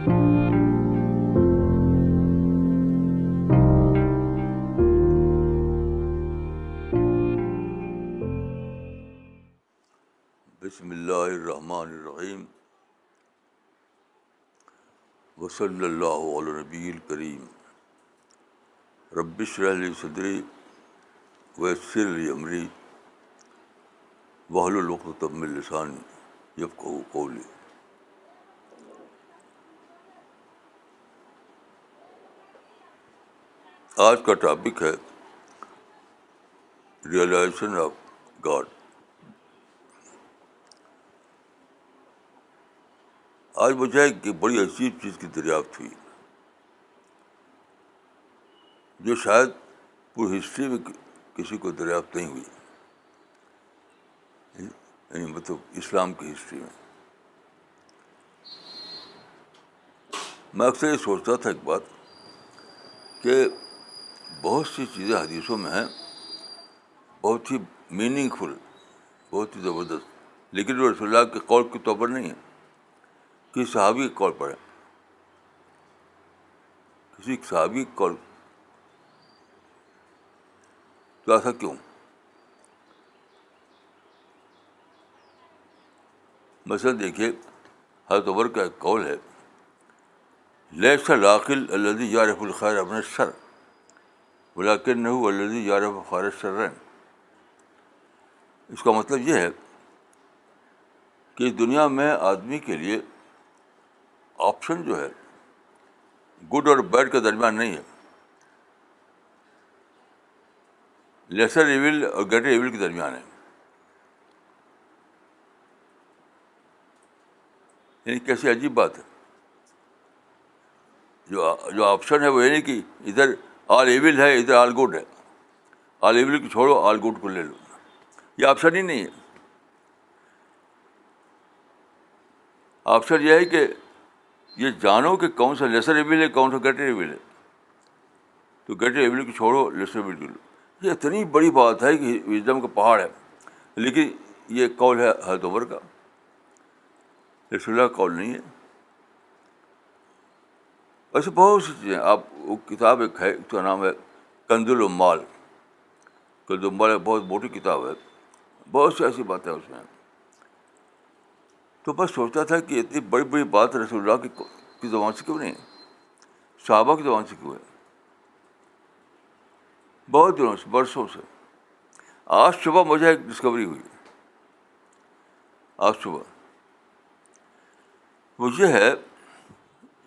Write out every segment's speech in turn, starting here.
بسم اللہ الرحمن الرحیم وصلی اللہ علی نبی الکریم رب اشرح لی صدری ویسر لی امری واحلل عقدۃ من لسانی یفقہوا قولی. آج کا ٹاپک ہے ریئلائزیشن آف گاڈ. آج مجھے ایک بڑی عجیب چیز کی دریافت ہوئی جو شاید پوری ہسٹری میں کسی کو دریافت نہیں ہوئی، یعنی مطلب اسلام کی ہسٹری میں. میں اکثر یہ سوچتا تھا ایک بات کہ بہت سی چیزیں حدیثوں میں ہیں بہت ہی میننگ فل، بہت ہی زبردست، لیکن وہ رسول اللہ کے قول کے طور پر نہیں ہے، کسی صحابی کے قول پر ہے، کسی صحابی کے قول. تو ایسا کیوں؟ مثلا دیکھیے حضرت عمر کا ایک قول ہے، لیس العاقل الذی یعرف الخیر من الشر ولکنہ الذی یعرف خیر الشر. اس کا مطلب یہ ہے کہ دنیا میں آدمی کے لیے آپشن جو ہے گڈ اور بیڈ کے درمیان نہیں ہے، لیسر ایول اور گریٹر ایول کے درمیان ہے. یعنی کیسی عجیب بات ہے. جو آپشن ہے وہ یہ نہیں کہ ادھر آل ایول ہے ادھر آل گڈ ہے، آل ایول کو چھوڑو آل گڈ کو لے لو، یہ آپشن ہی نہیں ہے. آپشن یہ ہے کہ یہ جانو کہ کون سا لیسر ایول ہے کون سا گریٹر ایول ہے، تو گریٹر ایول کو چھوڑو لیسر ایول کو لو. یہ اتنی بڑی بات ہے کہ وژڈم کا پہاڑ ہے، لیکن یہ قول ہے حضرت عمر کا، رسول اللہ کا قول نہیں ہے. ایسے بہت سی چیزیں. آپ وہ کتاب ایک ہے، اس کا نام ہے کنز العمال. کنز العمال ایک بہت موٹی کتاب ہے، بہت سی ایسی باتیں اس میں. تو بس سوچتا تھا کہ اتنی بڑی بڑی بات رسول اللہ کی زبان سے کیوں نہیں، صحابہ کی زبان سے کیوں ہے. بہت دنوں سے، برسوں سے. آج صبح مجھے ایک ڈسکوری ہوئی. آج صبح مجھے ہے،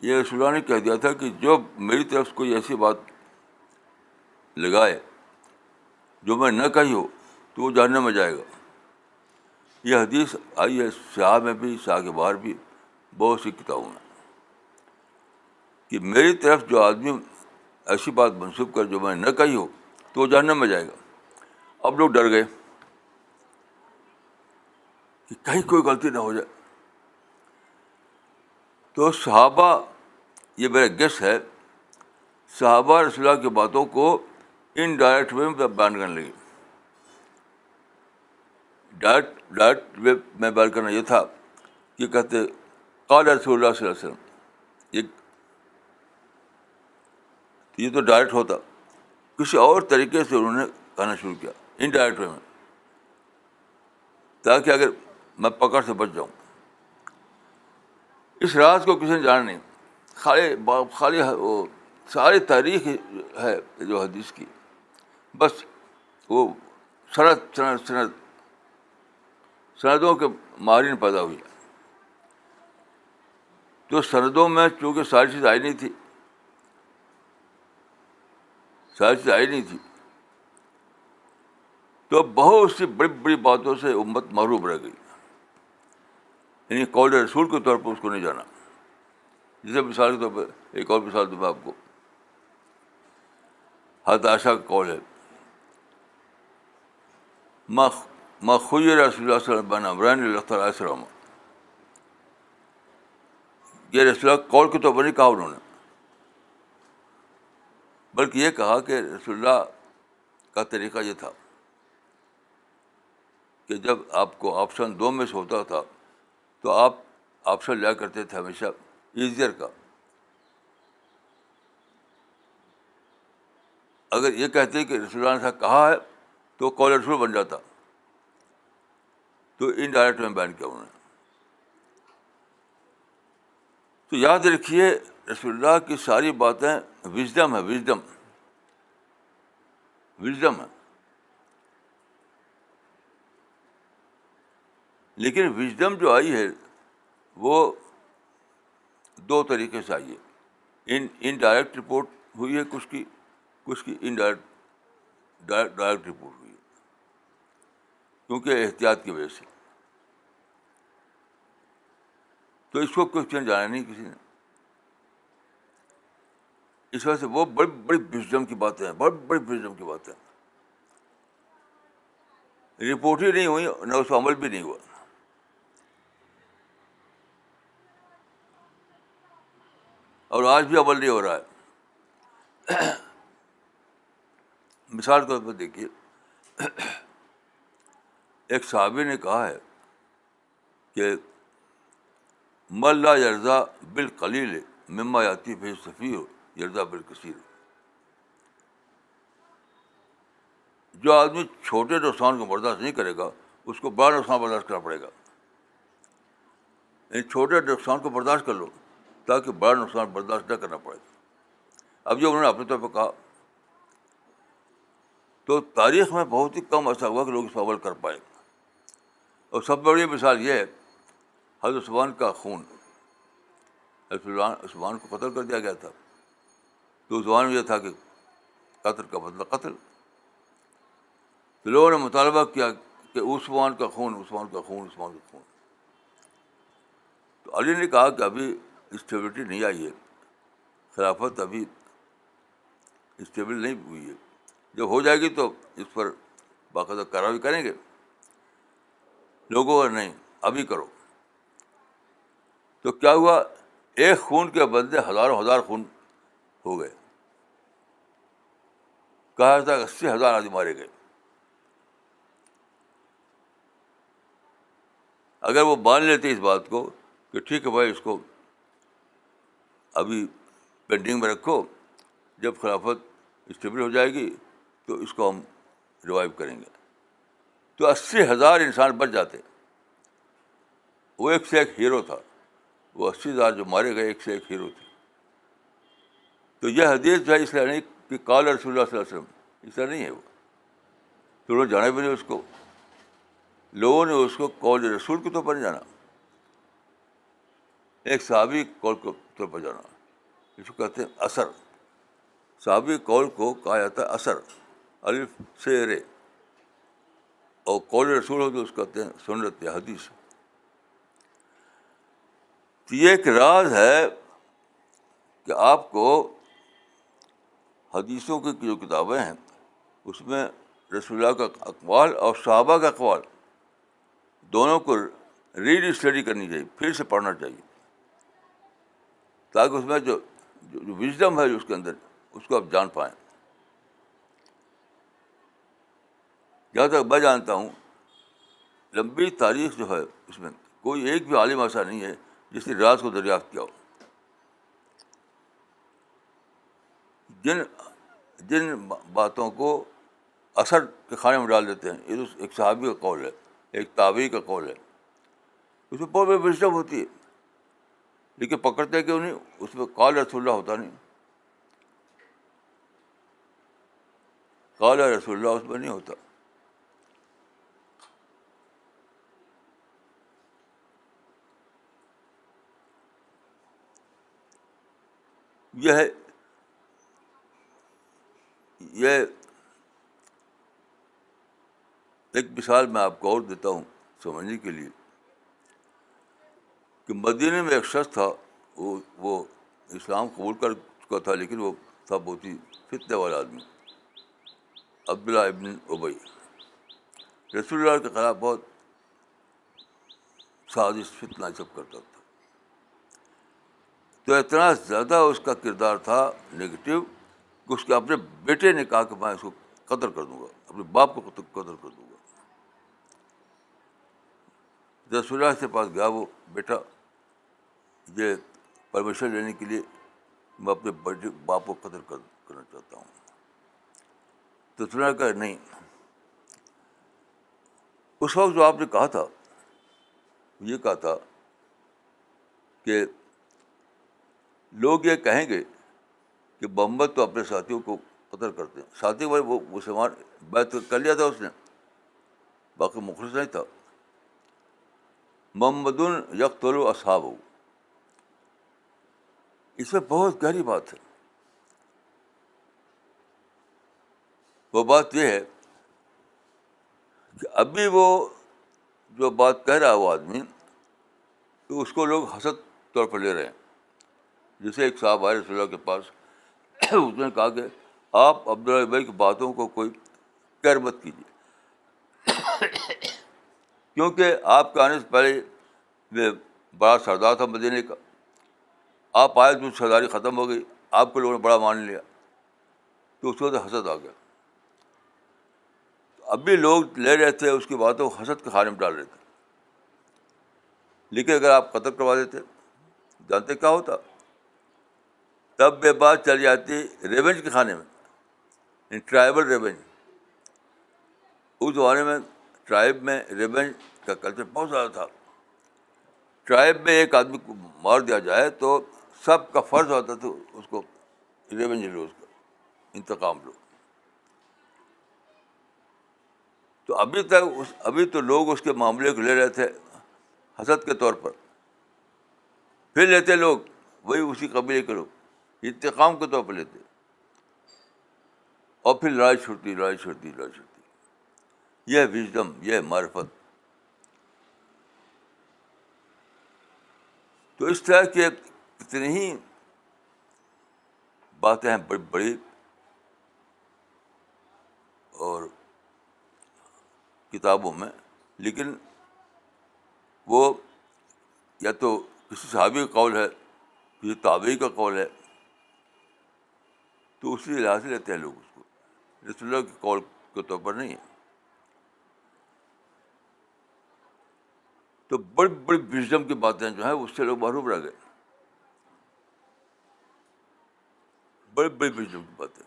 یہ رسول اللہ نے کہہ دیا تھا کہ جو میری طرف سے کوئی ایسی بات لگائے جو میں نہ کہی ہو تو وہ جہنم میں جائے گا. یہ حدیث آئی ہے سیاہ میں بھی، سیاہ کے باہر بھی، بہت سی کتابوں میں، کہ میری طرف جو آدمی ایسی بات منسوب کر جو میں نہ کہی ہو تو وہ جہنم میں جائے گا. اب لوگ ڈر گئے کہ کہیں کوئی غلطی نہ ہو جائے. تو صحابہ، یہ میرا گیس ہے، صحابہ رسول اللہ کی باتوں کو انڈائریکٹ وے میں بیان کرنے لگے. ڈائریکٹ وے میں بیان کرنا یہ تھا کہ کہتے قال رسول اللہ صلی اللہ علیہ وسلم. یہ تو ڈائریکٹ ہوتا، کسی اور طریقے سے انہوں نے کہنا شروع کیا انڈائریکٹ وے میں، تاکہ اگر میں پکڑ سے بچ جاؤں. اس راز کو کسی نے جانا نہیں. خالی وہ ساری تاریخ ہے جو حدیث کی، بس وہ سندوں کے ماہرین پیدا ہوئی. تو سندوں میں چونکہ ساری چیز آئی نہیں تھی، تو بہت سی بڑی بڑی باتوں سے امت محروم رہ گئی. یعنی قول رسول کے طور پر اس کو نہیں جانا. جیسے مثال کے طور پر ایک اور مثال دوں میں آپ کو، حضرت عائشہ کا قول ہے، ما خیر رسول اللہ صلی اللہ علیہ وسلم بین امرین الا اختار ایسرہما. یہ رسول اللہ قول کے طور پر نہیں کہا انہوں نے، بلکہ یہ کہا کہ رسول اللہ کا طریقہ یہ تھا کہ جب آپ کو آپشن دو میں سے ہوتا تھا تو آپ آپشن لیا کرتے تھے ہمیشہ ایزیئر کا، اگر یہ کہتے کہ رسول اللہ نے ایسا کہا ہے تو قول رسول بن جاتا. تو انڈائریکٹ میں بیان کیا انہوں نے. تو یاد رکھیے رسول اللہ کی ساری باتیں وژڈم ہے, وژڈم ہے. لیکن وژڈم جو آئی ہے وہ دو طریقے سے آئی ہے. انڈائریکٹ رپورٹ ہوئی ہے کچھ کی ڈائریکٹ رپورٹ ہوئی ہے, کیونکہ احتیاط کی وجہ سے. تو اس کو کوشچن جانا نہیں کسی نے. اس وجہ سے وہ بڑی بڑی وژڈم کی باتیں ہیں, بڑی بڑی وژڈم کی باتیں ہیں. رپورٹ ہی نہیں ہوئی, نہ اس کا عمل بھی نہیں ہوا. اور آج بھی عمل نہیں ہو رہا ہے. مثال کے طور پر دیکھیے, ایک صحابی نے کہا ہے کہ من لا یرضیٰ بالقلیل مما یاتی بہ السفیہ یرضیٰ بالکثیر. جو آدمی چھوٹے نقصان کو برداشت نہیں کرے گا اس کو بڑا نقصان برداشت کرنا پڑے گا. یعنی چھوٹے نقصان کو برداشت کر لو تاکہ بڑا نقصان برداشت نہ کرنا پڑے. اب جو انہوں نے اپنے طور پہ کہا تو تاریخ میں بہت ہی کم ایسا ہوا کہ لوگ اس پر عمل کر پائے. اور سب سے بڑی مثال یہ ہے حضرت عثمان کا خون. عثمان کو قتل کر دیا گیا تھا, تو عثمان میں یہ تھا کہ قتل کا بدلہ قتل. تو لوگوں نے مطالبہ کیا کہ عثمان کا خون, عثمان کا خون, عثمان کا خون. تو علی نے کہا کہ ابھی اسٹیبلٹی نہیں آئی ہے, خلافت ابھی اسٹیبل نہیں ہوئی ہے. جب ہو جائے گی تو اس پر باقاعدہ کارروائی کریں گے. لوگوں کا نہیں, ابھی کرو. تو کیا ہوا, ایک خون کے بدلے ہزاروں ہزار خون ہو گئے. کہا تھا 80,000 آدمی مارے گئے. اگر وہ مان لیتے اس بات کو کہ ٹھیک ہے بھائی اس کو ابھی پینڈنگ میں رکھو, جب خلافت اسٹیبل ہو جائے گی تو اس کو ہم ریوائیو کریں گے, تو 80,000 انسان بچ جاتے. وہ ایک سے ایک ہیرو تھا. وہ 80,000 جو مارے گئے ایک سے ایک ہیرو تھے. تو یہ حدیث جو ہے اس لیے نہیں کہ قال رسول اللہ صلی اللہ علیہ وسلم, اس طرح نہیں ہے. وہ تو لوگ جانے بھی نہیں اس کو. لوگوں نے اس کو قول رسول کے طور پر نہیں جانا, ایک صحابی قول کے طور پر جانا. اس کو کہتے ہیں اثر. صحابی قول کو کہا جاتا ہے اثر, الف سے رے. اور قول رسول ہو تو اس کو کہتے ہیں سنت یا حدیث. تو یہ ایک راز ہے کہ آپ کو حدیثوں کی جو کتابیں ہیں اس میں رسول اللہ کا اقوال اور صحابہ کا اقوال دونوں کو ریڈ اسٹڈی کرنی چاہیے, پھر سے پڑھنا چاہیے, تاکہ اس میں جو وژڈم ہے اس کے اندر اس کو آپ جان پائیں. جہاں تک میں جانتا ہوں لمبی تاریخ جو ہے اس میں کوئی ایک بھی عالم ایسا نہیں ہے جس نے راز کو دریافت کیا ہو. جن باتوں کو اثر کے خانے میں ڈال دیتے ہیں, یہ تو ایک صحابی کا قول ہے, ایک تابعی کا قول ہے, اس میں بہت بڑی وژڈم ہوتی ہے, لیکن پکڑتے کیوں نہیں, اس میں قال رسول اللہ ہوتا نہیں. قال رسول اللہ اس میں نہیں ہوتا. یہ ایک مثال میں آپ کو اور دیتا ہوں سمجھنے کے لیے کہ مدینے میں ایک شخص تھا, وہ اسلام قبول کر چکا تھا, لیکن وہ تھا بہت ہی فتنے والا آدمی, عبداللہ ابن ابی. رسول اللہ کے خلاف بہت سازش فتنہ سب کرتا تھا. تو اتنا زیادہ اس کا کردار تھا نگیٹو کہ اس کے اپنے بیٹے نے کہا کہ میں اس کو قتل کر دوں گا, اپنے باپ کو قتل کر دوں گا. رسول اللہ کے پاس گیا وہ بیٹا یہ پرمیشن لینے کے لیے, میں اپنے باپ کو قتل کرنا چاہتا ہوں. تو سنا کہ نہیں. اس وقت جو آپ نے کہا تھا, یہ کہا تھا کہ لوگ یہ کہیں گے کہ محمد تو اپنے ساتھیوں کو قتل کرتے ہیں. ساتھی وہ مسلمان بیعت کر لیا تھا اس نے, باقی مخلص نہیں تھا. محمد یقتل اصحابہ, اس میں بہت گہری بات ہے. وہ بات یہ ہے کہ ابھی وہ جو بات کہہ رہا ہے وہ آدمی, تو اس کو لوگ حسد طور پر لے رہے ہیں. جیسے ایک صاحب آئے رسول اللہ کے پاس, اس نے کہا کہ آپ عبداللہ بھائی کی باتوں کو کوئی کیر مت کیجیے, کیونکہ آپ کے آنے سے پہلے میں بڑا سردار تھا مدینے کا, آپ آئے تو سرداری ختم ہو گئی, آپ کو لوگوں نے بڑا مان لیا, تو اس کو تو حسد آ گیا. اب بھی لوگ لے رہے تھے اس کی باتوں کو حسد کے خانے میں ڈال رہے تھے. لیکن اگر آپ قتل کروا دیتے, جانتے کیا ہوتا؟ تب بے بات چلی جاتی ریونج کے خانے میں, ٹرائبل ریونج. اس زمانے میں ٹرائب میں ریونج کا کلچر بہت زیادہ تھا. ٹرائب میں ایک آدمی کو مار دیا جائے تو سب کا فرض ہوتا تھا اس کو ریونج لو, اس کا انتقام لو. تو ابھی تو لوگ اس کے معاملے کو لے رہے تھے حسد کے طور پر. پھر لیتے لوگ وہی اسی قبیلے کے لوگ انتقام کے طور پر لیتے, اور پھر لڑائی چھوڑتی. یہ وژڈم, یہ معرفت. تو اس طرح کے کتنی ہی باتیں ہیں بڑی بڑی, اور کتابوں میں. لیکن وہ یا تو کسی صحابی کا قول ہے, کسی تابعی کا قول ہے, تو اسی لحاظ سے لیتے ہیں لوگ اس کو, رسول اللہ کے قول کے طور پر نہیں ہے. تو بڑی بڑی وژڈم کی باتیں جو ہیں اس سے لوگ محروم رہ گئے. بڑی بڑی وژڈم کی باتیں,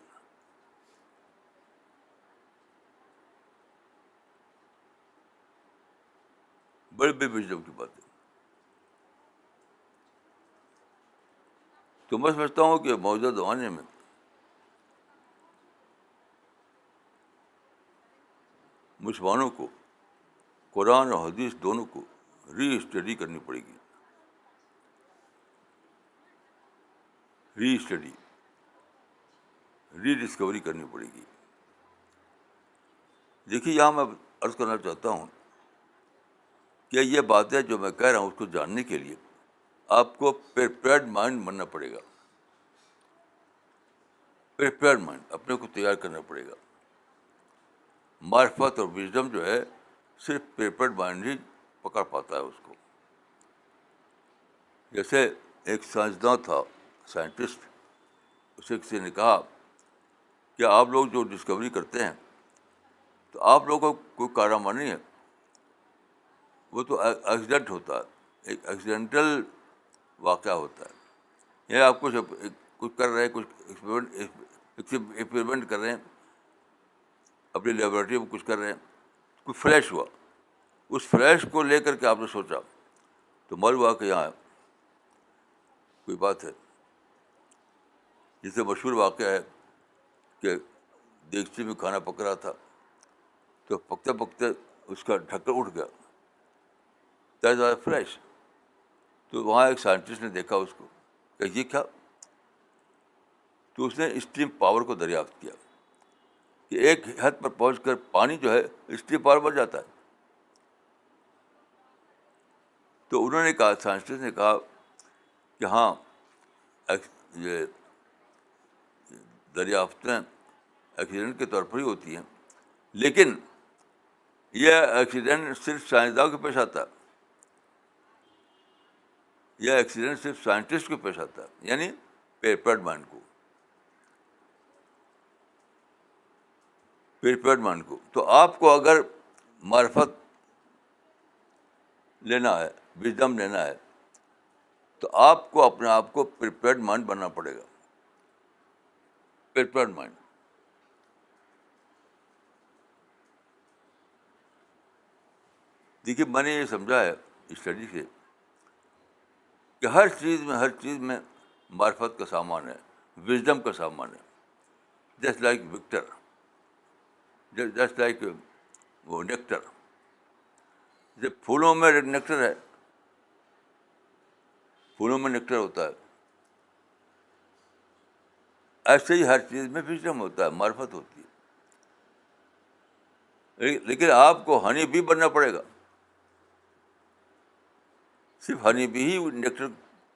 بڑی بڑی وژڈم کی باتیں. تو میں سمجھتا ہوں کہ موجودہ زمانے میں مسلمانوں کو قرآن اور حدیث دونوں کو ری اسٹڈی کرنی پڑے گی. ری ڈسکوری کرنی پڑے گی. دیکھیے, یہاں میں عرض کرنا چاہتا ہوں کہ یہ باتیں جو میں کہہ رہا ہوں اس کو جاننے کے لیے آپ کو پریپیئرڈ مائنڈ بننا پڑے گا. پریپیئرڈ مائنڈ, اپنے کو تیار کرنا پڑے گا. معرفت اور وژڈم جو ہے صرف پریپیئرڈ مائنڈ ہی پکڑ پاتا ہے اس کو. جیسے ایک سائنسداں تھا, سائنٹسٹ, اسے کسی نے کہا کہ آپ لوگ جو ڈسکوری کرتے ہیں تو آپ لوگوں کا کوئی کارنامہ نہیں ہے, وہ تو ایکسیڈنٹ ہوتا ہے, ایک ایکسیڈنٹل واقعہ ہوتا ہے. یہ آپ کچھ کر رہے ہیں, کچھ ایکسپریمنٹ کر رہے ہیں, اپنی لیبارٹری میں کچھ کر رہے ہیں, کچھ فلیش ہوا, اس فلیش کو لے کر کے آپ نے سوچا تو معلوم ہوا کہ یہاں کوئی بات ہے. جسے مشہور واقعہ ہے کہ دیگچی میں کھانا پک رہا تھا تو پکتے پکتے اس کا ڈھکن اٹھ گیا, دیٹ واز فلیش. تو وہاں ایک سائنٹسٹ نے دیکھا اس کو کہ یہ کیا, تو اس نے اسٹیم پاور کو دریافت کیا کہ ایک حد پر پہنچ کر پانی جو ہے اسٹیم پاور بن جاتا ہے. تو انہوں نے کہا, سائنٹسٹ نے کہا کہ ہاں یہ دریافتیں ایکسیڈنٹ کے طور پر ہی ہوتی ہیں, لیکن یہ ایکسیڈنٹ صرف سائنسداں کو پیش آتا ہے, یہ ایکسیڈنٹ صرف سائنٹسٹ کو پیش آتا ہے, یعنی پریپیئرڈ مائنڈ کو. تو آپ کو اگر معرفت لینا ہے, وژڈم لینا ہے, تو آپ کو اپنے آپ کو پریپیئرڈ مائنڈ بننا پڑے گا. Prepared mind. دیکھیے میں نے یہ سمجھا ہے اسٹڈی سے کہ ہر چیز میں معرفت کا سامان ہے, وزڈم کا سامان ہے. Just like victor, just like وہ نیکٹر. جب پھولوں میں نیکٹر ہے, پھولوں میں نیکٹر ہوتا ہے, ایسے ہی ہر چیز میں وزڈم ہوتا ہے, معرفت ہوتی ہے. لیکن آپ کو ہنی بی بننا پڑے گا. صرف ہنی بی ہی نیکٹر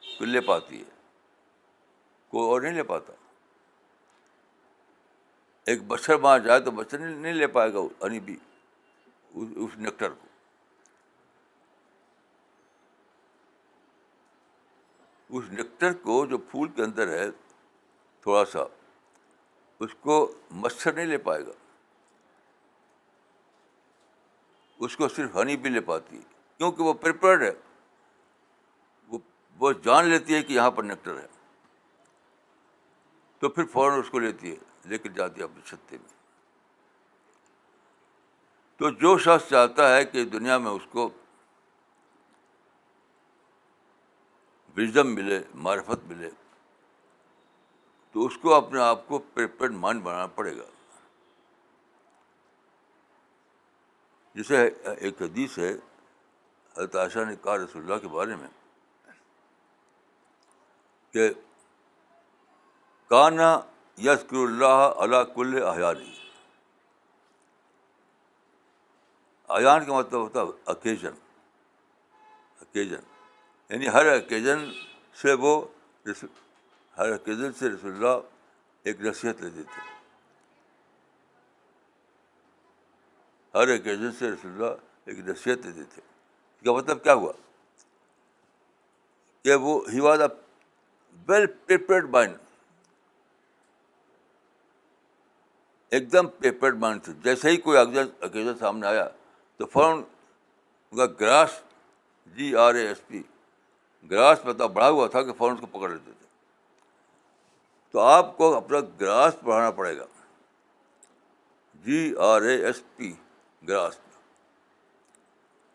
کو لے پاتی ہے, کوئی اور نہیں لے پاتا. ایک مچھر وہاں جائے تو مچھر نہیں لے پائے گا ہنی بی اس نیکٹر کو. اس نیکٹر کو جو پھول کے اندر ہے تھوڑا سا, اس کو مچھر نہیں لے پائے گا, اس کو صرف ہنی بھی لے پاتی ہے, کیونکہ وہ پریپیئرڈ ہے. وہ جان لیتی ہے کہ یہاں پر نیکٹر ہے, تو پھر فوراً اس کو لیتی ہے, لے کر جاتی ہے اپنے چھتے میں. تو جو شخص چاہتا ہے کہ دنیا میں اس کو وژڈم ملے, معرفت ملے, تو اس کو اپنے آپ کو پریپیئرڈ مائنڈ بنانا پڑے گا. جیسے ایک حدیث ہے, حضرت عائشہ نے کہا رسول اللہ کے بارے میں کہ کانا یذکر اللہ علی کل احیانی. احیان کا مطلب ہوتا ہے اوکیزن, یعنی ہر اوکیزن سے ہر اوکیزن سے رسول اللہ ایک نصیحت لیتے تھے. ہر اوکیزن سے رسول اللہ ایک نصیحت دیتے تھے. اس کا مطلب کیا ہوا کہ وہ ہی was a well prepared mind, ایک دم پریپیئرڈ مائنڈ تھے. جیسے ہی کوئی اوکیزن سامنے آیا تو فوراً ان کا گراس, GRASP, گراس مطلب بڑھا ہوا تھا کہ فوراً اس کو پکڑ لیتے تھے. تو آپ کو اپنا گراس بڑھانا پڑے گا, GRASP, گراس.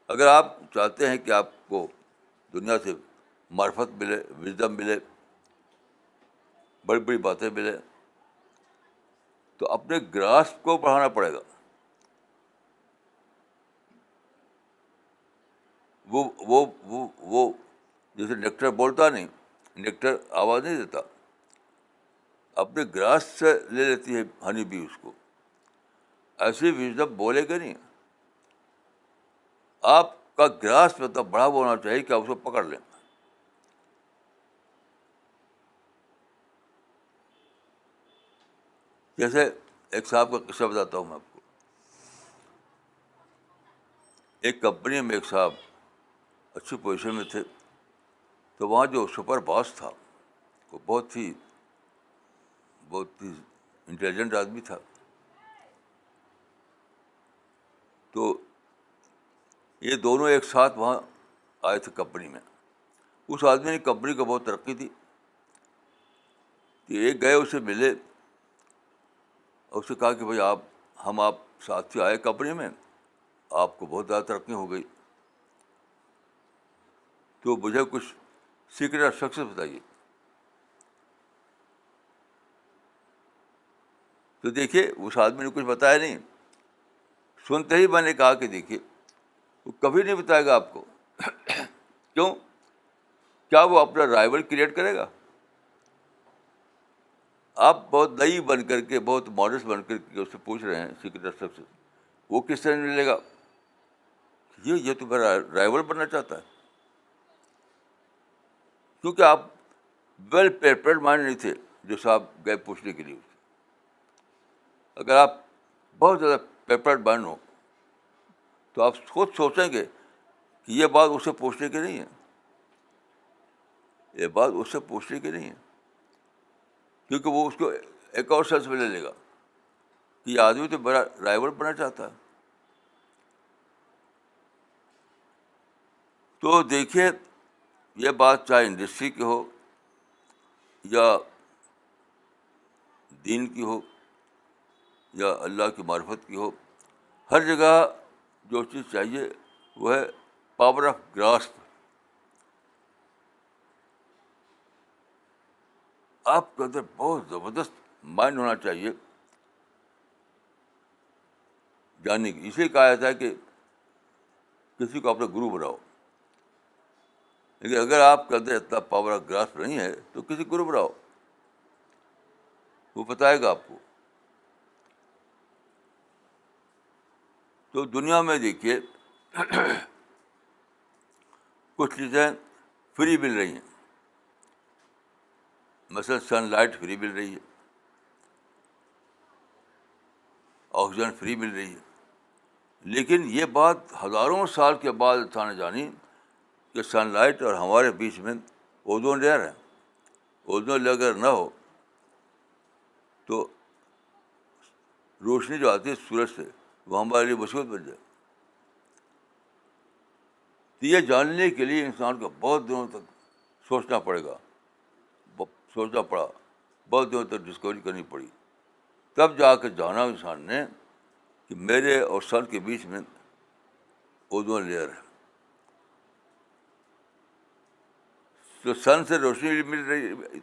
اگر آپ چاہتے ہیں کہ آپ کو دنیا سے معرفت ملے, وژڈم ملے, بڑی بڑی باتیں ملے, تو اپنے گراس کو بڑھانا پڑے گا. وہ جیسے نیکٹر بولتا نہیں, نیکٹر آواز نہیں دیتا, اپنے گراس سے لے لیتی ہے ہنی بی اس کو. ایسی وژڈم بولے گا نہیں. آپ کا گراس مطلب بڑا ہونا چاہیے کہ آپ اس کو پکڑ لیں. جیسے ایک صاحب کا قصہ بتاتا ہوں میں آپ کو. ایک کمپنی میں ایک صاحب اچھی پوزیشن میں تھے, تو وہاں جو سپر باس تھا وہ بہت ہی انٹیلیجنٹ آدمی تھا. تو یہ دونوں ایک ساتھ وہاں آئے تھے کمپنی میں. اس آدمی نے کمپنی کو بہت ترقی دی. کہ ایک گئے, اسے ملے, اور اسے کہا کہ بھائی آپ ساتھی آئے کمپنی میں, آپ کو بہت زیادہ ترقی ہو گئی, تو مجھے کچھ سیکرٹ اور سکسیس بتائیے. تو دیکھیے اس آدمی نے کچھ بتایا نہیں. سنتے ہی میں نے کہا کہ دیکھیے وہ کبھی نہیں بتائے گا آپ کو. کیوں؟ کیا وہ اپنا رائیول کریٹ کرے گا؟ آپ بہت نئی بن کر کے, بہت ماڈسٹ بن کر کے اس سے پوچھ رہے ہیں سیکرٹ اور سکسیس, وہ کس طرح ملے گا؟ یہ تو میرا رائیول بننا چاہتا ہے. کیونکہ آپ ویل پریپیئرڈ مائنڈ نہیں تھے جو صاحب گئے پوچھنے کے لیے. اگر آپ بہت زیادہ پریپیئرڈ مائنڈ ہو تو آپ خود سوچیں گے کہ یہ بات اس سے پوچھنے کی نہیں ہے, یہ بات اس سے پوچھنے کی نہیں ہے. کیونکہ وہ اس کو ایک اور سینس میں لے لے گا کہ یہ آدمی تو بڑا رائیول بننا چاہتا ہے. تو دیکھیے یہ بات چاہے انڈسٹری کی ہو یا دین کی ہو یا اللہ کی معرفت کی ہو, ہر جگہ جو چیز چاہیے وہ ہے پاور آف گراسپ. آپ کے اندر بہت زبردست مائنڈ ہونا چاہیے جاننے کی. اسی کہا جاتا ہے کہ کسی کو اپنا گرو بناؤ. لیکن اگر آپ کے اندر اتنا پاور آف گراسپ نہیں ہے تو کسی گرو بناؤ, وہ بتائے گا آپ کو. تو دنیا میں دیکھیے کچھ چیزیں فری مل رہی ہیں. مثلا سن لائٹ فری مل رہی ہے, آکسیجن فری مل رہی ہے. لیکن یہ بات ہزاروں سال کے بعد انسان نے جانی کہ سن لائٹ اور ہمارے بیچ میں اوزون لیئر ہے. اوزون لیئر اگر نہ ہو تو روشنی جو آتی ہے سورج سے وہ ہمارے لیے مصیبت بن جائے. تو یہ جاننے کے لیے انسان کو بہت دنوں تک سوچنا پڑے گا, سوچنا پڑا, بہت دنوں تک ڈسکوری کرنی پڑی, تب جا کے جانا انسان نے کہ میرے اور سن کے بیچ میں اوزون لیئر ہے. تو سن سے روشنی مل رہی ہے,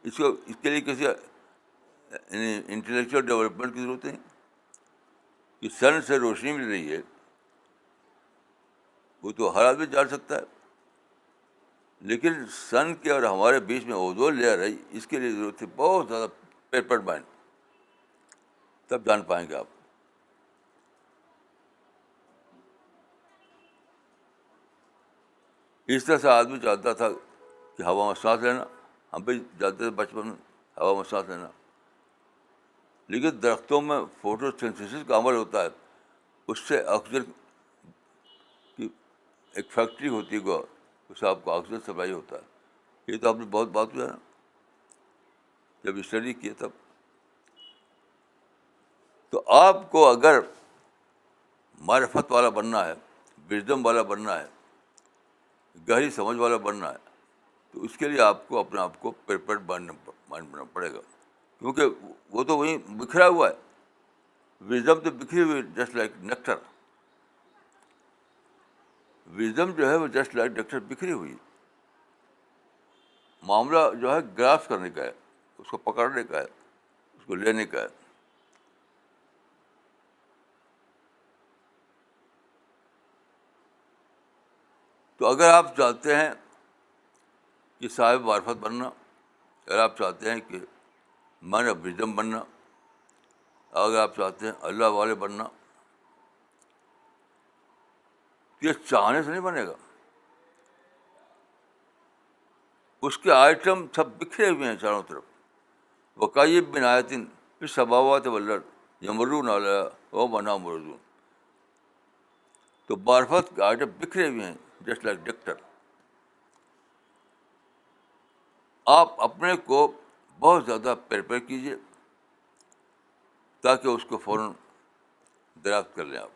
اس کے لیے کسی انٹلیکچوئل ڈیولپمنٹ کی ضرورت نہیں کہ سن سے روشنی مل رہی ہے, وہ تو ہر آدمی جان سکتا ہے. لیکن سن کے اور ہمارے بیچ میں اوزون لیئر ہے, اس کے لیے ضرورت ہے بہت زیادہ پیپر مائنڈ, تب جان پائیں گے آپ. اس طرح سے آدمی چاہتا تھا کہ ہوا میں سانس لینا, ہم بھی جانتے تھے بچپن میں ہوا میں سانس لینا. لیکن درختوں میں فوٹو سنتھیسس کا عمل ہوتا ہے, اس سے آکسیجن کی ایک فیکٹری ہوتی ہے, اس سے آپ کو آکسیجن سپلائی ہوتا ہے. یہ تو آپ نے بہت بات ہوا نا جب اسٹڈی کیے تب. تو آپ کو اگر معرفت والا بننا ہے, وژڈم والا بننا ہے, گہری سمجھ والا بننا ہے, تو اس کے لیے آپ کو اپنے آپ کو پریپیئرڈ بننا پڑے گا, کیونکہ وہ تو وہیں بکھرا ہوا ہے. وژڈم تو بکھری ہوئی, جسٹ لائک نیکٹر. وژڈم جو ہے وہ جسٹ لائک نیکٹر بکھری ہوئی. معاملہ جو ہے گراس کرنے کا ہے, اس کو پکڑنے کا ہے, اس کو لینے کا ہے. تو اگر آپ چاہتے ہیں کہ صاحب معرفت بننا, اگر آپ چاہتے ہیں کہ مین آف وژڈم بننا, اگر آپ چاہتے ہیں اللہ والے بننا, یہ چاہنے سے نہیں بنے گا. اس کے آئٹم سب بکھرے ہوئے ہیں چاروں طرف. وقائب بن آیتن پھر سباوات والارض یمرون علیہا وہم عنہا معرضون. تو معرفت کے آئٹم بکھرے ہوئے ہیں جسٹ لائک ڈکٹر. آپ اپنے کو بہت زیادہ پریپیئر کیجیے تاکہ اس کو فوراً دریافت کر لیں آپ.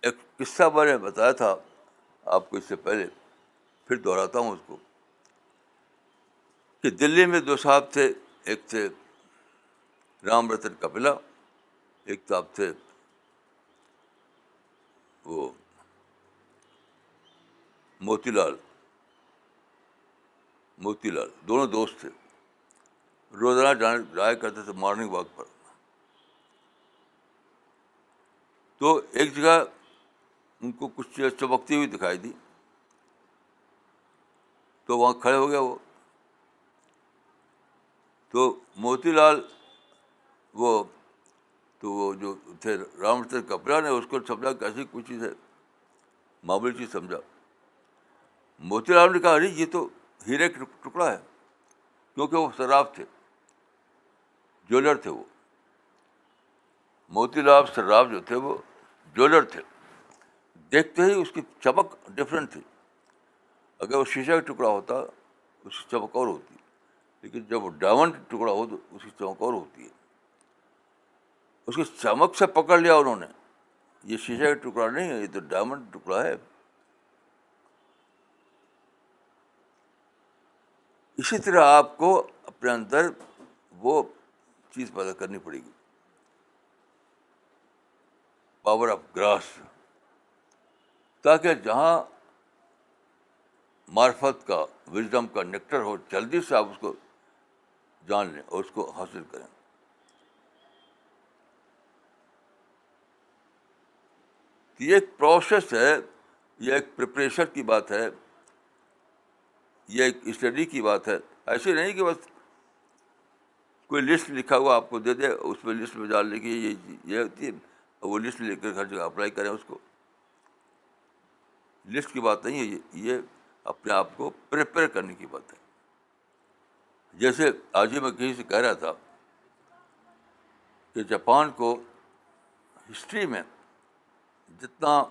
ایک قصہ میں نے بتایا تھا آپ کو اس سے پہلے, پھر دہراتا ہوں اس کو, کہ دلی میں دو صاحب تھے. ایک تھے رام رتن کپلا, ایک صاحب تھے وہ موتی لال. دونوں دوست تھے, روزانہ جایا کرتے تھے مارننگ واک پر. تو ایک جگہ ان کو کچھ چیز چمکتی ہوئی دکھائی دی, تو وہاں کھڑے ہو گیا وہ. تو موتی لال وہ جو تھے رام رتن کپلا نے اس کو سمجھا کہ ایسی کوئی چیز ہے, معمولی چیز سمجھا. موتی لال نے کہا ارے یہ تو ہیرے کا ٹکڑا ہے, کیونکہ وہ صراف تھے, جویلر تھے وہ. موتی لال صراف جو تھے وہ جویلر تھے. دیکھتے ہی اس کی چمک ڈفرینٹ تھی. اگر وہ شیشہ کا ٹکڑا ہوتا اس کی چمک اور ہوتی, لیکن جب وہ ڈائمنڈ کا ٹکڑا ہو تو اس کی چمک اور ہوتی ہے. اس کی چمک سے پکڑ لیا انہوں نے, یہ شیشہ کا ٹکڑا نہیں ہے, یہ تو ڈائمنڈ ٹکڑا ہے. اسی طرح آپ کو اپنے اندر وہ چیز پیدا کرنی پڑے گی. پاور آف گراس، تاکہ جہاں معرفت کا، وزڈم کا نیکٹر ہو، جلدی سے آپ اس کو جان لیں اور اس کو حاصل کریں. یہ ایک پروسیس ہے، یہ ایک پریپریشن کی بات ہے، یہ ایک اسٹڈی کی بات ہے. ایسے نہیں کہ بس کوئی لسٹ لکھا ہوا آپ کو دے دے، اس میں لسٹ میں ڈالنے کی یہ ہوتی ہے، اور وہ لسٹ لے کر ہر جگہ اپلائی کریں اس کو. لسٹ کی بات نہیں ہے یہ اپنے آپ کو پریپیئر کرنے کی بات ہے. جیسے آج ہی میں کہیں سے کہہ رہا تھا کہ جاپان کو ہسٹری میں جتنا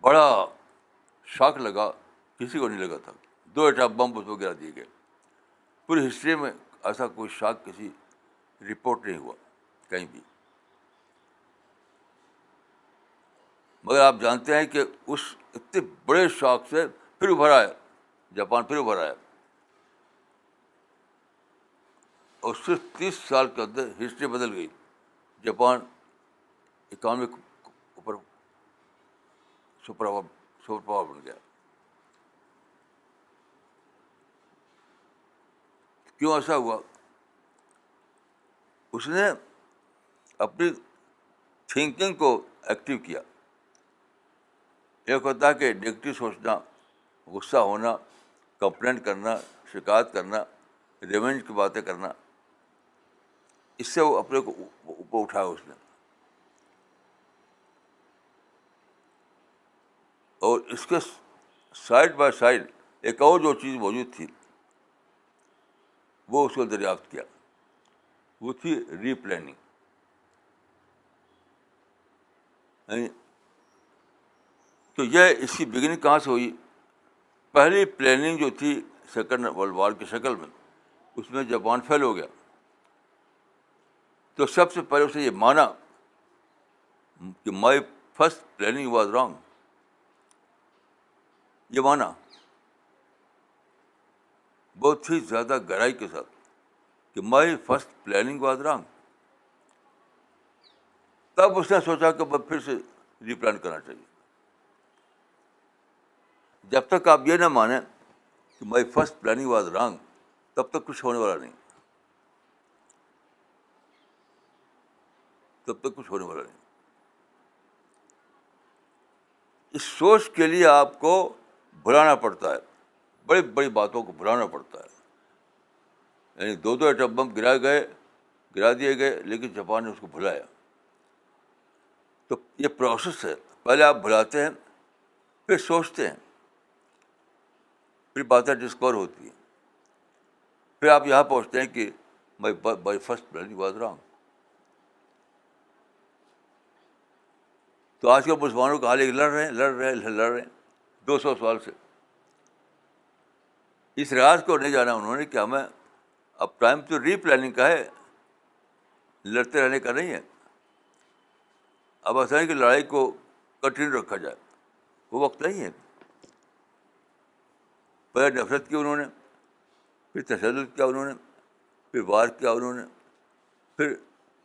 بڑا شاک لگا کسی کو نہیں لگا تھا. 2 ایٹم بم اس کو گرا دیے گئے. پوری ہسٹری میں ایسا کوئی شاک کسی رپورٹ نہیں ہوا کہیں بھی. مگر آپ جانتے ہیں کہ اس اتنے بڑے شاک سے پھر ابھر آیا جاپان، پھر ابھر آیا، اور صرف 30 سال کے اندر ہسٹری بدل گئی. جاپان اکانومی اوپر سپر پاور بن گیا. کیوں ایسا ہوا؟ اس نے اپنی تھنکنگ کو ایکٹیو کیا. ایک ہوتا ہے کہ نیگیٹو سوچنا، غصہ ہونا، کمپلین کرنا، شکایت کرنا، ریونج کی باتیں کرنا. اس سے وہ اپنے کو اوپر اٹھایا اس نے. اور اس کے سائڈ بائی سائڈ ایک اور جو چیز موجود تھی وہ اس کو دریافت کیا، وہ تھی ری پلاننگ. تو یہ اس کی بگننگ کہاں سے ہوئی؟ پہلی پلاننگ جو تھی سیکنڈ ورلڈ وار کی شکل میں، اس میں جاپان فیل ہو گیا. تو سب سے پہلے اسے یہ مانا کہ my first planning was wrong. یہ مانا بہت ہی زیادہ گہرائی کے ساتھ کہ my first planning was wrong. تب اس نے سوچا کہ میں پھر سے ری پلان کرنا چاہیے. جب تک آپ یہ نہ مانیں کہ my first planning was wrong, تب تک کچھ ہونے والا نہیں، تب تک کچھ ہونے والا نہیں. اس سوچ کے لیے آپ کو بھلانا پڑتا ہے، بڑی بڑی باتوں کو بھلانا پڑتا ہے. یعنی 2 ایٹم بم گرا دیے گئے، لیکن جاپان نے اس کو بھلایا. تو یہ پروسیس ہے. پہلے آپ بھلاتے ہیں، پھر سوچتے ہیں، پھر باتیں ڈسکور ہوتی ہیں، پھر آپ یہاں پہنچتے ہیں کہ my first planning was wrong. تو آج کے مسلمانوں کا حال ایک لڑ رہے ہیں 200 سال سے. اس راز کو نہیں جانا انہوں نے کہ ہمیں اب ٹائم تو ری پلاننگ کا ہے، لڑتے رہنے کا نہیں ہے. اب ایسا ہے کہ لڑائی کو کنٹینیو رکھا جائے، وہ وقت نہیں ہے. پہلے نفرت کی انہوں نے، پھر تشدد کیا انہوں نے، پھر وار کیا انہوں نے، پھر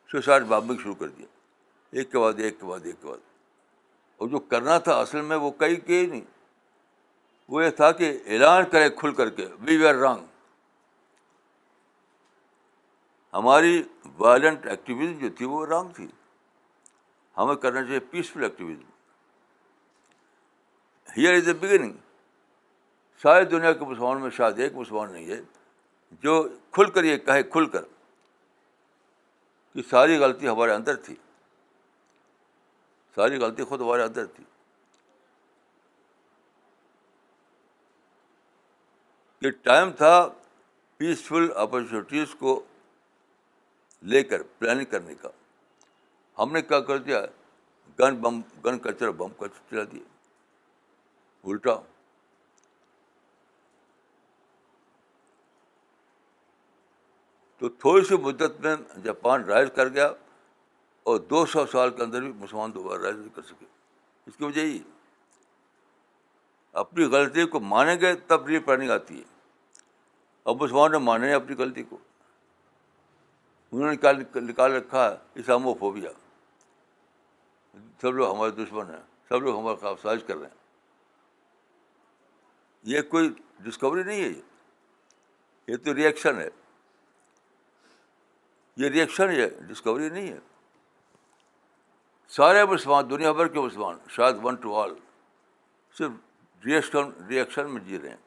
سوسائڈ بامبنگ شروع کر دیا، ایک کے بعد ایک کے بعد ایک کے بعد. اور جو کرنا تھا اصل میں وہ کئی ہی نہیں. وہ یہ تھا کہ اعلان کرے کھل کر کے وی ویر رانگ. ہماری وائلنٹ ایکٹیویزم جو تھی وہ رانگ تھی. ہمیں کرنا چاہیے peaceful activism. Here is a beginning. ساری دنیا کے مسلمانوں میں شاید ایک مسلمان نہیں ہے جو کھل کر یہ کہے کھل کر کہ ساری غلطی ہمارے اندر تھی، ساری غلطی خود ہمارے اندر تھی. یہ ٹائم تھا پیسفل اپرچونیٹیز کو لے کر پلاننگ کرنے کا. ہم نے کیا کر دیا؟ گن کلچر بم کلچر چلا دیا الٹا. تو تھوڑی سی مدت میں جاپان رائز کر گیا، اور 200 سال کے اندر بھی مسلمان دوبارہ رائز نہیں کر سکے. اس کی وجہ یہی اپنی غلطی کو مانیں گے تب ری پلاننگ آتی ہے. اب مسلمان نے مانے اپنی غلطی کو، انہوں نے نکال رکھا ہے اسلامو فوبیا. سب لوگ ہمارے دشمن ہیں، سب لوگ ہمارے خلاف سازش کر رہے ہیں. یہ کوئی ڈسکوری نہیں ہے، یہ تو ریئیکشن ہے. یہ ریئیکشن ہے، ڈسکوری نہیں ہے. سارے مسلمان، دنیا بھر کے مسلمان، شاید 1 to all، صرف ریئیکشن میں جی رہے ہیں.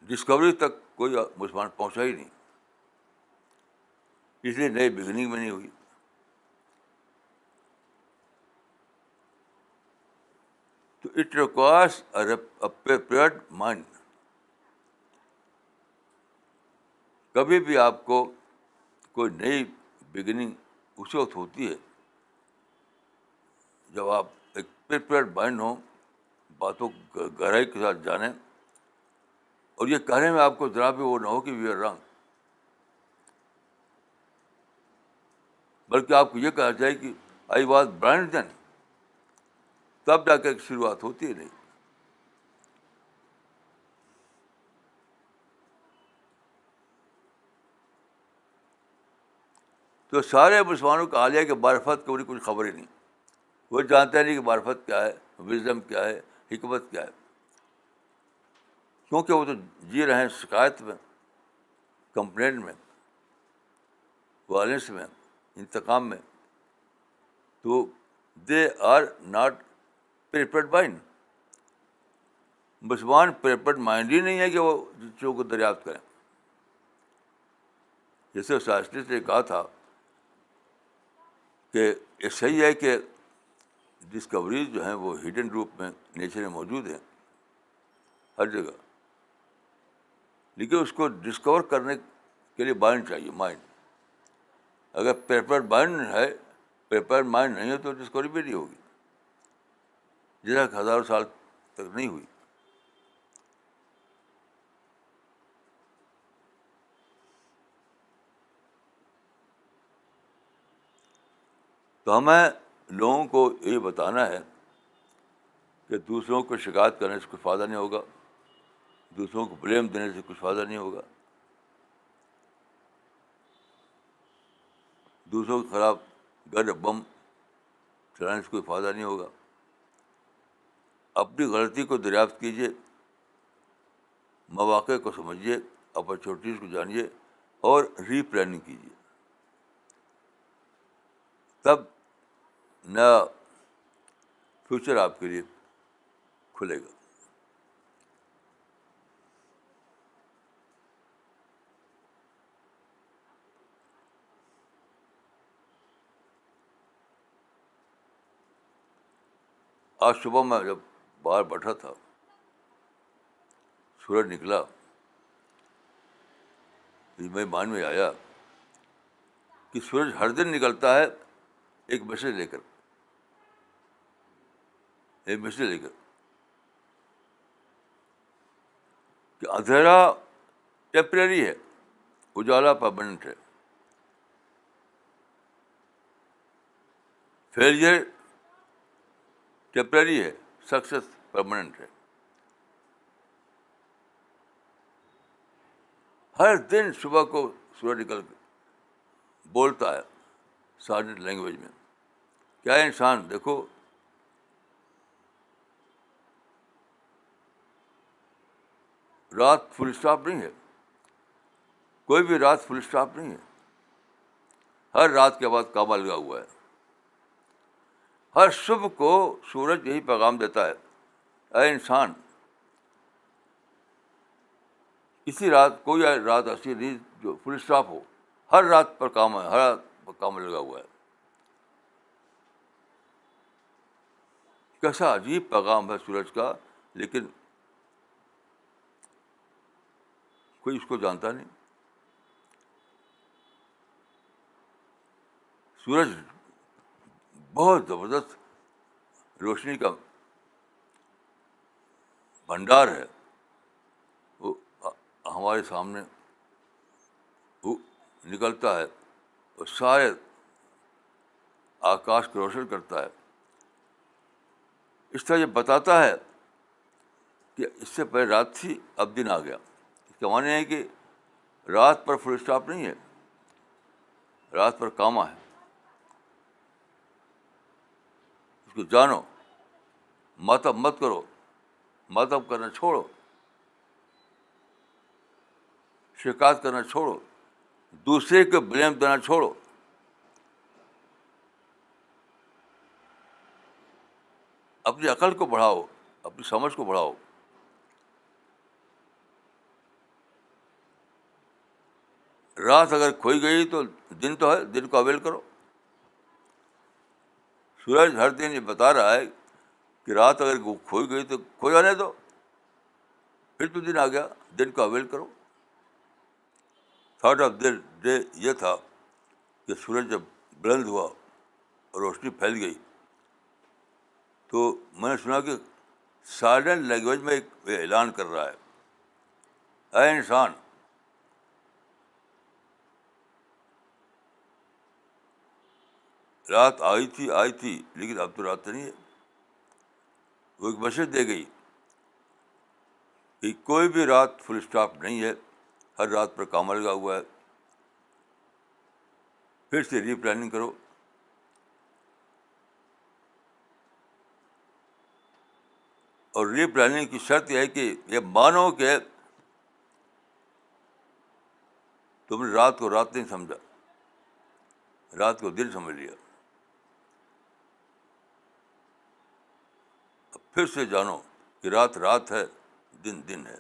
ڈسکوری تک کوئی مسلمان پہنچا ہی نہیں، اس لیے نئی بگننگ میں نہیں ہوئی. تو اٹ ریکوائرس پریپیئرڈ مائنڈ. کبھی بھی آپ کو کوئی نئی بگننگ اس وقت ہوتی ہے جب آپ ایک پریپیئرڈ مائنڈ ہوں، باتوں کو گہرائی کے ساتھ جانیں، اور یہ کہنے میں آپ کو ذرا بھی وہ نہ ہو کہ وی آر رانگ، بلکہ آپ کو یہ کہنا چاہیے کہ آئی واز بلائنڈ دین. تب جا کے شروعات ہوتی ہے. نہیں تو سارے مسلمانوں کا حال ہے کہ معرفت کو کچھ خبر ہی نہیں. وہ جانتے نہیں کہ معرفت کیا ہے، وژڈم کیا ہے، حکمت کیا ہے، کیونکہ وہ تو جی رہے ہیں شکایت میں، کمپلینٹ میں، وائلنس میں، انتقام میں. تو they are not prepared mind. مسلمان پریپیئرڈ مائنڈ ہی نہیں ہے کہ وہ چیزوں کو دریافت کریں. جیسے سائنسٹسٹ نے کہا تھا کہ یہ صحیح ہے کہ ڈسکوریز جو ہیں وہ ہڈن روپ میں نیچر میں موجود ہیں ہر جگہ، لیکن اس کو ڈسکور کرنے کے لیے مائنڈ چاہیے. مائنڈ اگر پریپیئرڈ مائنڈ نہیں ہے تو ڈسکوری بھی نہیں ہوگی، جیسا کہ ہزاروں سال تک نہیں ہوئی. تو ہمیں لوگوں کو یہ بتانا ہے کہ دوسروں کو شکایت کرنے سے کچھ فائدہ نہیں ہوگا، دوسروں کو بلیم دینے سے کچھ فائدہ نہیں ہوگا، دوسروں کے خلاف گن بم چلانے سے کوئی فائدہ نہیں ہوگا. اپنی غلطی کو دریافت کیجیے، مواقع کو سمجھیے، اپرچونیٹیز کو جانیے اور ری پلاننگ کیجیے. تب نیا فیوچر آپ کے لیے کھلے گا. آج صبح میں جب باہر بیٹھا تھا، سورج نکلا، میرے مائنڈ میں آیا کہ سورج ہر دن نکلتا ہے ایک میسج لے کر، کہ اندھیرا ٹیمپریری ہے، اجالا پرماننٹ ہے. فیلئر ٹیمپریری ہے، سکسیس پرماننٹ ہے. ہر دن صبح کو سورج نکل کے بولتا ہے سائلنٹ لینگویج میں. کیا انسان دیکھو، رات فل اسٹاپ نہیں ہے، کوئی بھی رات فل اسٹاپ نہیں ہے. ہر رات کے بعد کعبہ لگا ہوا ہے. ہر صبح کو سورج یہی پیغام دیتا ہے، اے انسان، کسی رات کوئی رات ایسی نہیں جو فل اسٹاپ ہو. ہر رات پر کام ہے، ہر رات پر کام لگا ہوا ہے. کیسا عجیب پیغام ہے سورج کا، لیکن کوئی اس کو جانتا نہیں. سورج بہت زبردست روشنی کا بھنڈار ہے. وہ ہمارے سامنے وہ نکلتا ہے اور سارے آکاش کو روشن کرتا ہے. اس طرح یہ بتاتا ہے کہ اس سے پہلے رات تھی، اب دن آ گیا. اس کا معنی ہے کہ رات پر فل اسٹاپ نہیں ہے، رات پر کاما ہے. اس کو جانو. ماتب مت کرو, ماتب کرنا چھوڑو, شکایت کرنا چھوڑو, دوسرے کو بلیم دینا چھوڑو. اپنی عقل کو بڑھاؤ, اپنی سمجھ کو بڑھاؤ. رات اگر کھوئی گئی تو دن تو ہے, دن کو اویل کرو. سورج ہر دن یہ بتا رہا ہے کہ رات اگر کھوئی گئی تو کھو جانے دو, پھر تو دن آ گیا, دن کو اویل کرو. تھاٹ آف ڈے یہ تھا کہ سورج جب بلند ہوا اور روشنی پھیل گئی تو میں نے سنا کہ سائلنٹ لینگویج میں ایک اعلان کر رہا ہے, اے انسان, رات آئی تھی لیکن اب تو رات نہیں ہے. وہ ایک میسج دے گئی کہ کوئی بھی رات فل اسٹاپ نہیں ہے, ہر رات پر کام لگا ہوا ہے. پھر سے ری پلاننگ کرو. اور ری پلاننگ کی شرط یہ ہے کہ یہ مانو کہ تم نے رات کو رات نہیں سمجھا, رات کو دن سمجھ لیا. اب پھر سے جانو کہ رات رات ہے, دن دن ہے.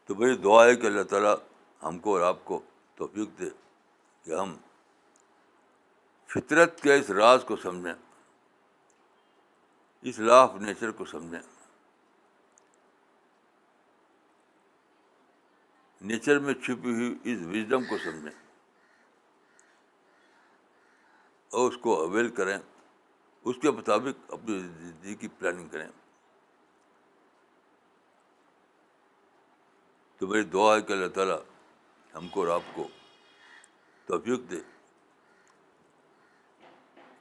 تو میری دعا ہے کہ اللہ تعالیٰ ہم کو اور آپ کو توفیق دے کہ ہم فطرت کے اس راز کو سمجھیں, اس لا آف نیچر کو سمجھیں, نیچر میں چھپی ہوئی اس وژڈم کو سمجھیں اور اس کو اویل کریں, اس کے مطابق اپنی زندگی کی پلاننگ کریں. تو میری دعا ہے کہ اللہ تعالیٰ ہم کو اور آپ کو توفیق دے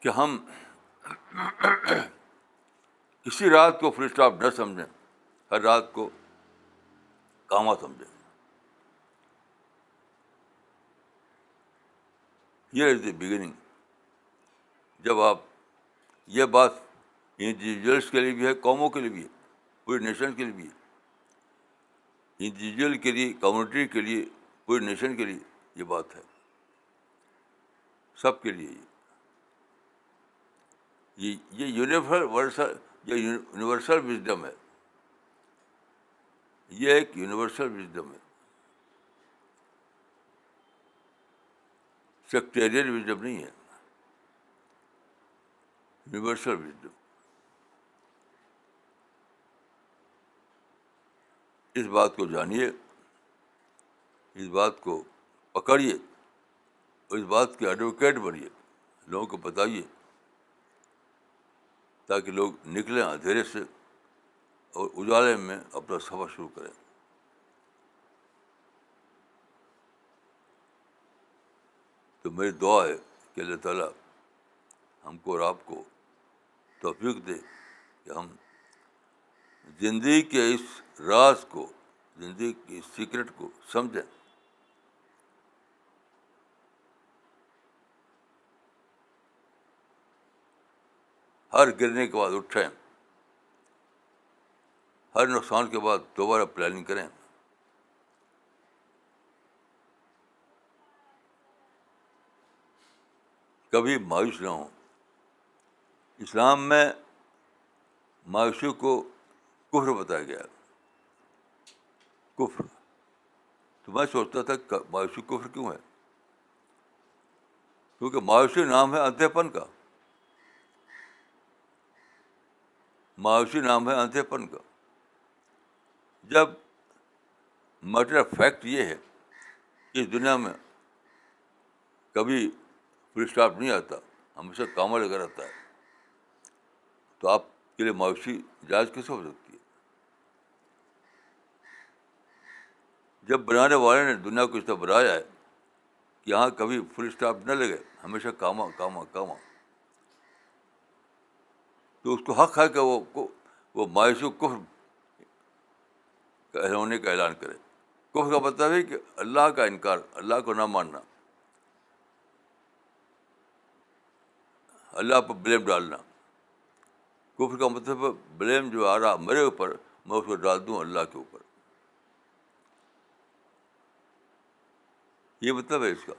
کہ ہم کسی رات کو فل اسٹاپ نہ سمجھیں, ہر رات کو کاما سمجھیں. Here is the beginning. جب آپ یہ بات انڈیویجولس کے لیے بھی ہے, قوموں کے لیے بھی ہے, پورے نیشن کے لیے بھی ہے, انڈیویجول کے لیے, کمیونٹی کے لیے, پورے نیشن کے لیے یہ بات ہے, سب کے لیے. یہ یونیورسل وژڈم ہے, یہ ایک یونیورسل وژڈم ہے, سیکٹیرین وژڈم نہیں ہے, یونیورسل وژڈم. اس بات کو جانیے, اس بات کو پکڑیے, اور اس بات کے ایڈوکیٹ بنیے, لوگوں کو بتائیے تاکہ لوگ نکلیں اندھیرے سے اور اجالے میں اپنا سفر شروع کریں. تو میری دعا ہے کہ اللہ تعالیٰ ہم کو اور آپ کو توفیق دے کہ ہم زندگی کے اس راز کو, زندگی کی اس سیکرٹ کو سمجھیں. ہر گرنے کے بعد اٹھیں, ہر نقصان کے بعد دوبارہ پلاننگ کریں. کبھی مایوس نہ ہوں. اسلام میں مایوسی کو کفر بتایا گیا, کفر. تو میں سوچتا تھا کہ مایوسی کفر کیوں ہے؟ کیونکہ مایوسی نام ہے اندھے پن کا, مایوسی نام ہے اندھے پن کا. جب میٹر آف فیکٹ یہ ہے کہ اس دنیا میں کبھی فل اسٹاپ نہیں آتا, ہمیشہ کاما لگا رہتا ہے, تو آپ کے لیے مایوسی جائز کیسے ہو سکتی ہے؟ جب بنانے والے نے دنیا کو اس طرح بنایا ہے کہ یہاں کبھی فل اسٹاپ نہ لگے, ہمیشہ کاما کاما کاما, تو اس کو حق ہے کہ وہ مایوسی کفر ہونے کا اعلان کرے. کفر کا مطلب ہے کہ اللہ کا انکار, اللہ کو نہ ماننا. اللہ پر بلیم ڈالنا. کفر کا مطلب بلیم جو آ رہا میرے اوپر میں اس کو ڈال دوں اللہ کے اوپر. یہ مطلب ہے اس کا.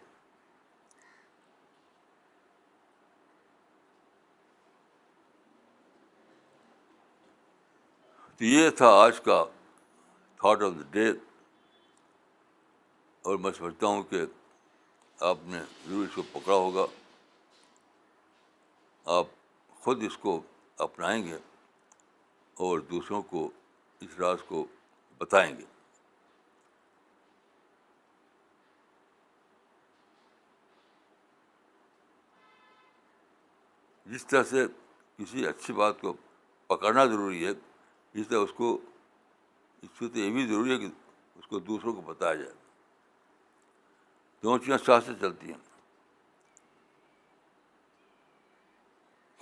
تو یہ تھا آج کا تھاٹ آف دا ڈے. اور میں سمجھتا ہوں کہ آپ نے ضرور اس کو پکڑا ہوگا. آپ خود اس کو اپنائیں گے اور دوسروں کو اس راز کو بتائیں گے. جس طرح سے کسی اچھی بات کو پکڑنا ضروری ہے، اس طرح اس سے تو یہ بھی ضروری ہے کہ اس کو دوسروں کو بتایا جائے. دونوں چیزیں ساتھ سے چلتی ہیں.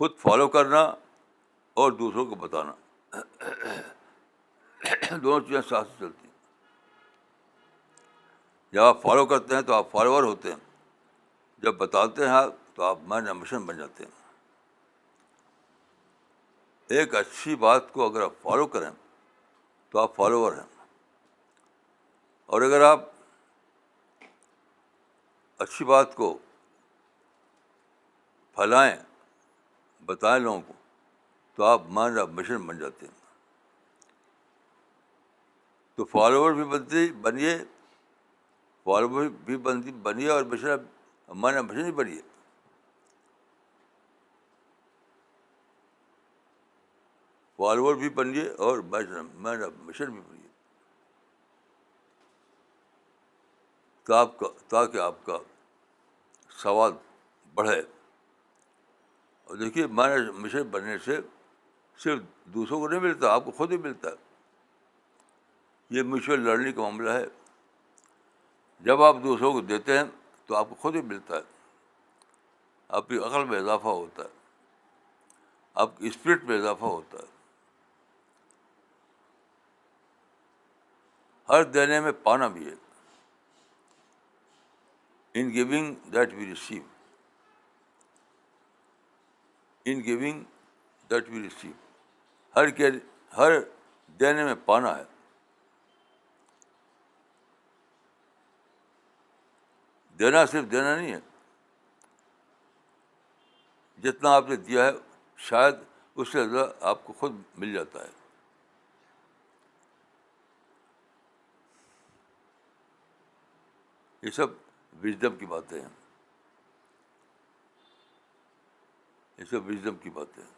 خود فالو کرنا اور دوسروں کو بتانا، دونوں چیزیں ساتھ سے چلتی ہیں. جب آپ فالو کرتے ہیں تو آپ فالوور ہوتے ہیں، جب بتاتے ہیں تو آپ مین مشن بن جاتے ہیں. ایک اچھی بات کو اگر آپ فالو کریں تو آپ فالوور ہیں، اور اگر آپ اچھی بات کو پھیلائیں، بتائیں لوگوں کو، تو آپ مین آف مشن بن جاتے ہیں. تو فالوور بھی بنیے، فالوور بھی بنیے اور مین آف مشن بھی بنیے. فالوور بھی بنیے اور مین آف مشن بھی بنیے، تاکہ آپ کا سواد بڑھے. اور دیکھیے مین آف مشن بننے سے صرف دوسروں کو نہیں ملتا، آپ کو خود ہی ملتا ہے. یہ میوچل لرننگ کا معاملہ ہے. جب آپ دوسروں کو دیتے ہیں تو آپ کو خود ہی ملتا ہے. آپ کی عقل میں اضافہ ہوتا ہے، آپ کی اسپرٹ میں اضافہ ہوتا ہے. ہر دینے میں پانا بھی ہے. In giving that we receive, in giving that we receive. ہر دینے میں پانا ہے. دینا صرف دینا نہیں ہے. جتنا آپ نے دیا ہے شاید اس سے زیادہ آپ کو خود مل جاتا ہے. یہ سب وژڈم کی باتیں ہیں، یہ سب وژڈم کی باتیں ہیں.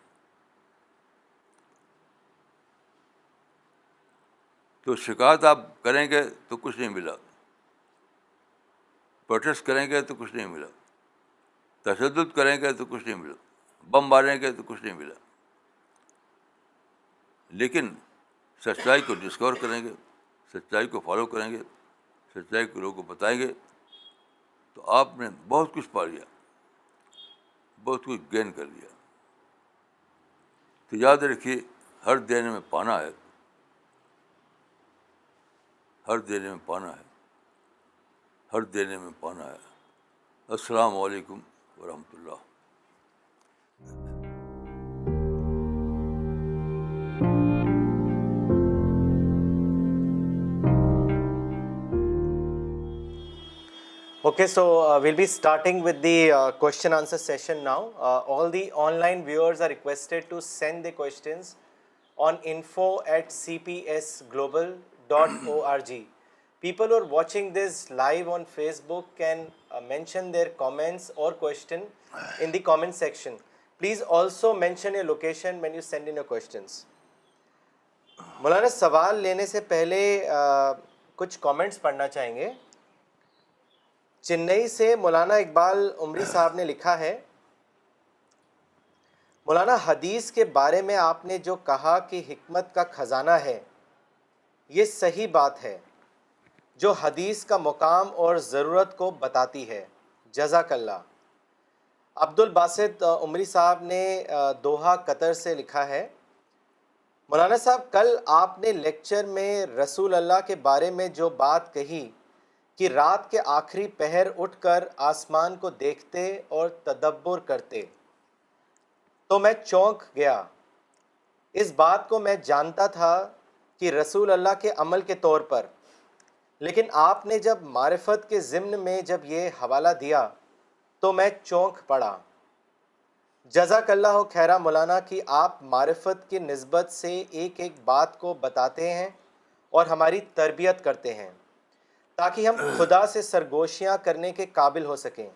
تو شکایت آپ کریں گے تو کچھ نہیں ملا، پروٹیسٹ کریں گے تو کچھ نہیں ملا، تشدد کریں گے تو کچھ نہیں ملا، بم ماریں گے تو کچھ نہیں ملا. لیکن سچائی کو ڈسکور کریں گے، سچائی کو فالو کریں گے، سچائی کو لوگوں کو بتائیں گے، تو آپ نے بہت کچھ پا لیا، بہت کچھ گین کر لیا. تو یاد رکھیے ہر دینے میں پانا ہے، ہر دینے میں پانا ہے، ہر دینے میں پانا ہے. السلام علیکم ورحمۃ اللہ. Okay, so we'll be starting with the question answer session now. All the online viewers are requested to send the questions on info@cpsglobal.org. People who are watching this live on Facebook can mention their comments or question in the comment section. Please also mention your location when you send in your questions. مولانا سوال لینے سے پہلے کچھ comments پڑھنا چاہیں گے. چنئی سے مولانا اقبال عمری صاحب نے لکھا ہے، مولانا حدیث کے بارے میں آپ نے جو کہا کہ حکمت کا خزانہ ہے، یہ صحیح بات ہے جو حدیث کا مقام اور ضرورت کو بتاتی ہے. جزاک اللہ. عبد الباسط عمری صاحب نے دوحہ قطر سے لکھا ہے، مولانا صاحب کل آپ نے لیکچر میں رسول اللہ کے بارے میں جو بات کہی کہ رات کے آخری پہر اٹھ کر آسمان کو دیکھتے اور تدبر کرتے، تو میں چونک گیا. اس بات کو میں جانتا تھا کہ رسول اللہ کے عمل کے طور پر، لیکن آپ نے جب معرفت کے ضمن میں جب یہ حوالہ دیا تو میں چونک پڑا. جزاک اللہ خیرہ مولانا کہ آپ معرفت کی نسبت سے ایک ایک بات کو بتاتے ہیں اور ہماری تربیت کرتے ہیں تاکہ ہم خدا سے سرگوشیاں کرنے کے قابل ہو سکیں.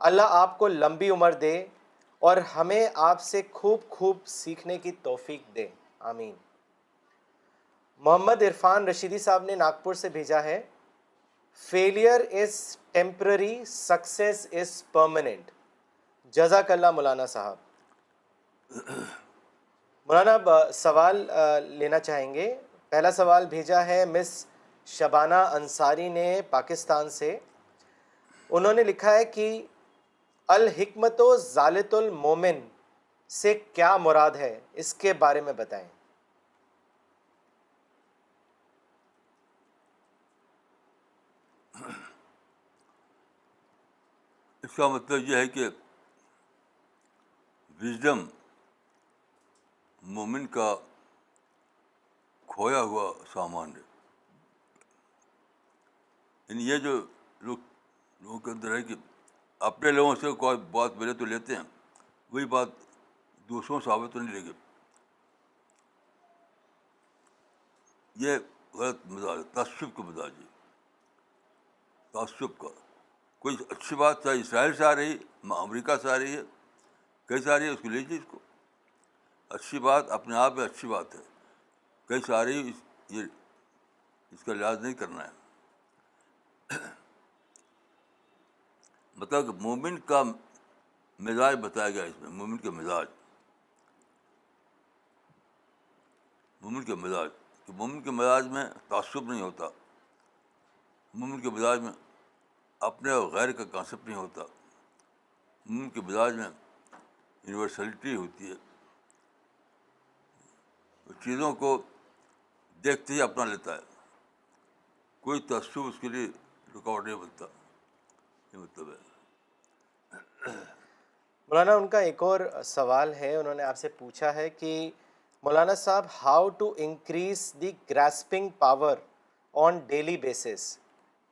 اللہ آپ کو لمبی عمر دے اور ہمیں آپ سے خوب خوب سیکھنے کی توفیق دے. آمین. محمد عرفان رشیدی صاحب نے ناگپور سے بھیجا ہے، failure is temporary, success is permanent. جزاک اللہ مولانا صاحب. مولانا اب سوال لینا چاہیں گے. پہلا سوال بھیجا ہے مس شبانہ انصاری نے پاکستان سے. انہوں نے لکھا ہے کہ الحکمت و ذالت المومن سے کیا مراد ہے، اس کے بارے میں بتائیں. اس کا مطلب یہ ہے کہ وژڈم مومن کا کھویا ہوا سامان ہے. یعنی یہ جو لوگوں کے اندر ہے کہ اپنے لوگوں سے کوئی بات ملے تو لیتے ہیں، وہی بات دوسروں سے ثابت تو نہیں لے گے. یہ غلط مزاج ہے، تعصب کا مزاج ہے، تعصب کا. کوئی اچھی بات چاہے اسرائیل سے آ رہی، امریکہ سے آ رہی ہے، کہیں سے آ رہی ہے، اس کو لیجیے. اس کو اچھی بات اپنے آپ میں اچھی بات ہے، کہیں سے آ رہی ہے، یہ اس کا لحاظ نہیں کرنا ہے. مطلب کہ مومن کا مزاج بتایا گیا اس میں. مومن کے مزاج، مومن کے مزاج کہ مومن کے مزاج میں تعصب نہیں ہوتا. مومن کے مزاج میں اپنے اور غیر کا کانسیپٹ نہیں ہوتا. مومن کے مزاج میں یونیورسلٹی ہوتی ہے. چیزوں کو دیکھتے ہی اپنا لیتا ہے، کوئی تعصب اس کے لیے رکاوٹ نہیں بنتا. یہ مطلب ہے. مولانا ان کا ایک اور سوال ہے، انہوں نے آپ سے پوچھا ہے کہ مولانا صاحب how to increase the grasping power on daily basis,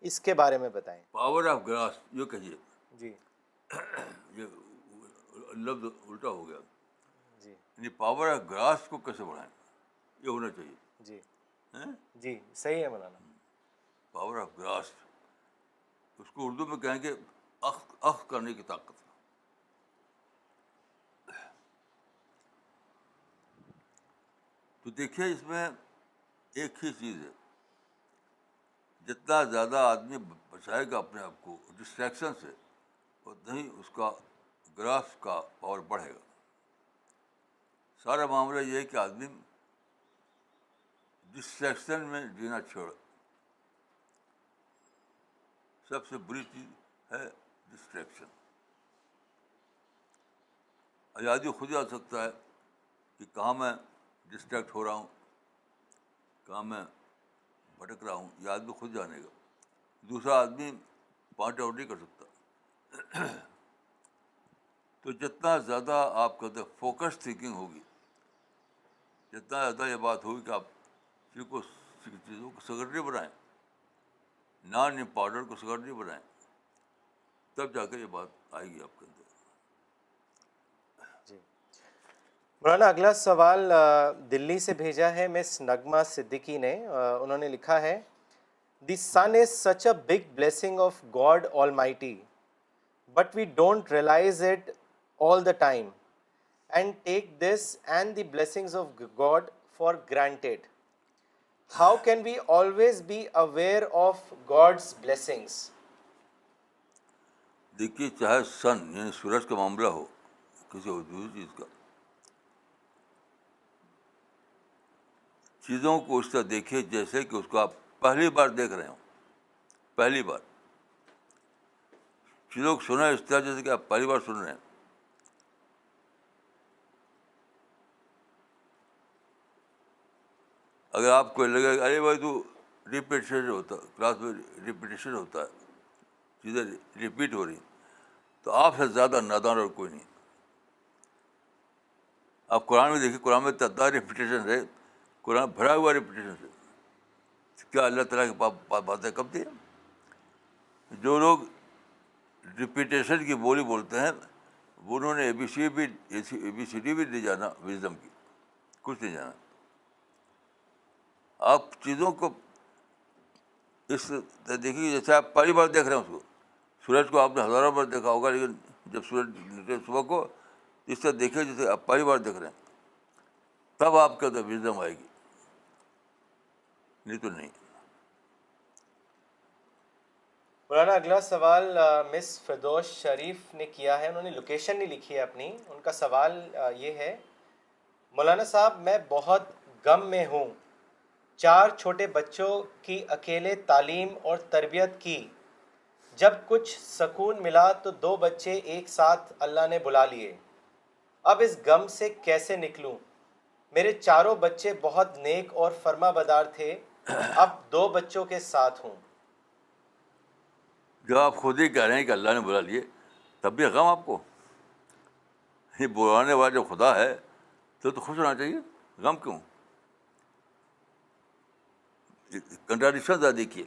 اس کے بارے میں بتائیں. پاور آف گراس یہ کہیے. جی یہ لفظ الٹا ہو گیا. جی یعنی پاور آف گراس کو کیسے بڑھائیں، یہ ہونا چاہیے. جی جی صحیح ہے مولانا. پاور آف گراس، اس کو اردو میں کہیں گے اخذ کرنے کی طاقت. تو دیکھیے اس میں ایک ہی چیز ہے، جتنا زیادہ آدمی بچائے گا اپنے آپ کو ڈسٹریکشن سے، اتنا ہی اس کا گراس کا پاور بڑھے گا. سارا معاملہ یہ ہے کہ آدمی ڈسٹریکشن میں جینا چھوڑ. سب سے بری چیز ہے ڈسٹریکشن. آزادی خود ہی آ سکتا ہے کہ کہاں میں ڈسٹریکٹ ہو رہا ہوں، کہاں میں بھٹک رہا ہوں، یہ آدمی خود جانے گا. دوسرا آدمی پوائنٹ آؤٹ نہیں کر سکتا. تو جتنا زیادہ آپ کے اندر فوکس تھنکنگ ہوگی، جتنا زیادہ یہ بات ہوگی کہ آپ چیزوں کو سیکرٹری بنائیں، نان امپورٹنٹ کو سیکرٹری بنائیں، تب جا کر یہ بات آئے گی آپ کے اندر. جی مولانا اگلا سوال دلی سے بھیجا ہے مس نغمہ صدیقی نے. انہوں نے لکھا ہے the sun is such a big blessing of God almighty but we don't realize it all the time and take this and the blessings of God for granted. How can we always be aware of God's blessings? دیکھیے چاہے سن یعنی سورج کا معاملہ ہو، کسی اور دوسری چیز کا، چیزوں کو اس طرح دیکھیے جیسے کہ اس کو آپ پہلی بار دیکھ رہے ہوں. پہلی بار چیزوں کو سنا اس طرح جیسے کہ آپ پہلی بار سن رہے ہیں. اگر آپ کو لگے ارے بھائی تو ریپیٹیشن ہوتا، کلاس میں ریپیٹیشن ہوتا ہے، چیزیں ریپیٹ ہو رہی، تو آپ سے زیادہ نادان اور کوئی نہیں. آپ قرآن میں دیکھیے، قرآن میں تعداد ریپیٹیشن ہے، قرآن بھرا ہوا ریپیٹیشن ہے. کیا اللہ تعالیٰ کے پاس باتیں کم تھی؟ جو لوگ ریپیٹیشن کی بولی بولتے ہیں انہوں نے اے بی سی ڈی بھی نہیں جانا وزڈم کی، کچھ نہیں جانا. آپ چیزوں کو اس دیکھیے جیسے آپ پہلی بار دیکھ رہے ہیں اس کو. سورج کو آپ نے ہزاروں بار دیکھا ہوگا، لیکن جب سورج نکلے صبح کو اس طرح دیکھے جیسے آپ پہلی بار دیکھ رہے ہیں، تب آپ کے اندر وزڈم آئے گی، نہیں تو نہیں. مولانا اگلا سوال مس فردوس شریف نے کیا ہے. انہوں نے لوکیشن نہیں لکھی ہے اپنی. ان کا سوال یہ ہے: مولانا صاحب، میں بہت غم میں ہوں. 4 چھوٹے بچوں کی اکیلے تعلیم اور تربیت کی. جب کچھ سکون ملا تو 2 بچے ایک ساتھ اللہ نے بلا لیے. اب اس غم سے کیسے نکلوں؟ میرے 4 بچے بہت نیک اور فرما بردار تھے، اب 2 بچوں کے ساتھ ہوں. جب آپ خود ہی کہہ رہے ہیں کہ اللہ نے بلا لیے، تب بھی غم آپ کو؟ یہ بلانے والا جو خدا ہے تو خوش ہونا چاہیے، غم کیوں؟ کنٹراڈکشن ذرا دیکھیے.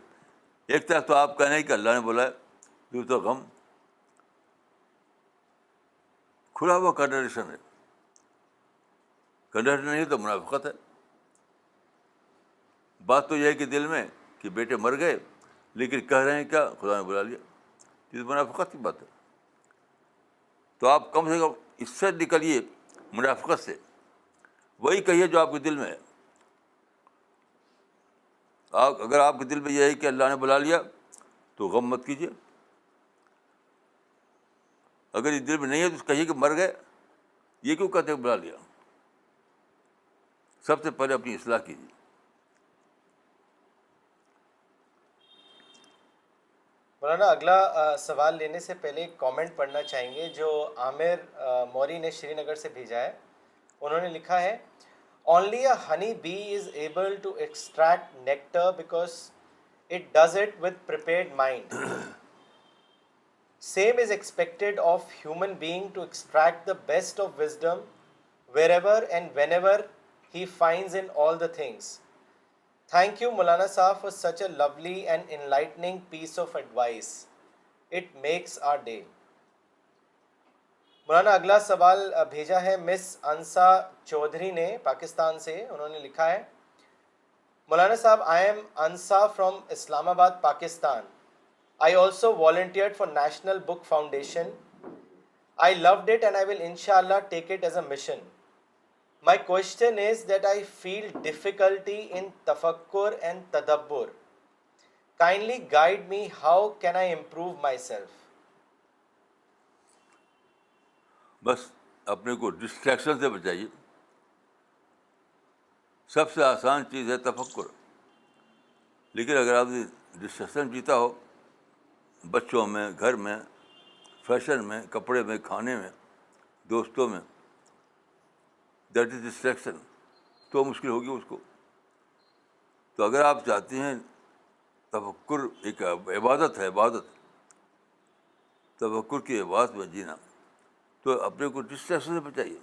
ایک طرف تو آپ کہہ رہے ہیں کہ اللہ نے بلایا، دوسری تو غم. کھلا ہوا کنٹراڈکشن ہے. کنٹراڈکشن نہیں تو منافقت ہے. بات تو یہ ہے کہ دل میں کہ بیٹے مر گئے، لیکن کہہ رہے ہیں کیا؟ خدا نے بلا لیا. یہ منافقت کی بات ہے. تو آپ کم سے کم اس سے نکلیے، منافقت سے. وہی کہیے جو آپ کے دل میں ہے. اگر آپ کے دل میں یہ ہے کہ اللہ نے بلا لیا تو غم مت کیجیے. اگر یہ دل میں نہیں ہے تو کہیے کہ مر گئے. یہ کیوں کہتے ہیں بلا لیا؟ سب سے پہلے اپنی اصلاح کیجیے. مولانا اگلا سوال لینے سے پہلے ایک کامنٹ پڑھنا چاہیں گے جو عامر موری نے شری نگر سے بھیجا ہے. انہوں نے لکھا ہے: Only a honey bee is able to extract nectar because it does it with prepared mind. Same is expected of human being to extract the best of wisdom wherever and whenever he finds in all the things. Thank you, Maulana Sahab, for such a lovely and enlightening piece of advice. It makes our day. مولانا اگلا سوال بھیجا ہے مس انسا چودھری نے پاکستان سے. انہوں نے لکھا ہے: مولانا صاحب, I am Ansa from Islamabad, Pakistan. I also volunteered for National Book Foundation. I loved it and I will inshallah take it as a mission. My question is that I feel difficulty in tafakkur and tadabbur. Kindly guide me, how can I improve myself? بس اپنے کو distraction سے بچائیے. سب سے آسان چیز ہے تفکر. لیکن اگر آپ ڈسٹریکشن جیتا ہو، بچوں میں، گھر میں، فیشن میں، کپڑے میں، کھانے میں، دوستوں میں، دیٹ از ڈسٹریکشن، تو مشکل ہوگی اس کو. تو اگر آپ چاہتے ہیں تفکر ایک عبادت ہے، عبادت، تفکر کی عبادت میں جینا، تو اپنے کو ڈسٹریکشن سے بچائیے.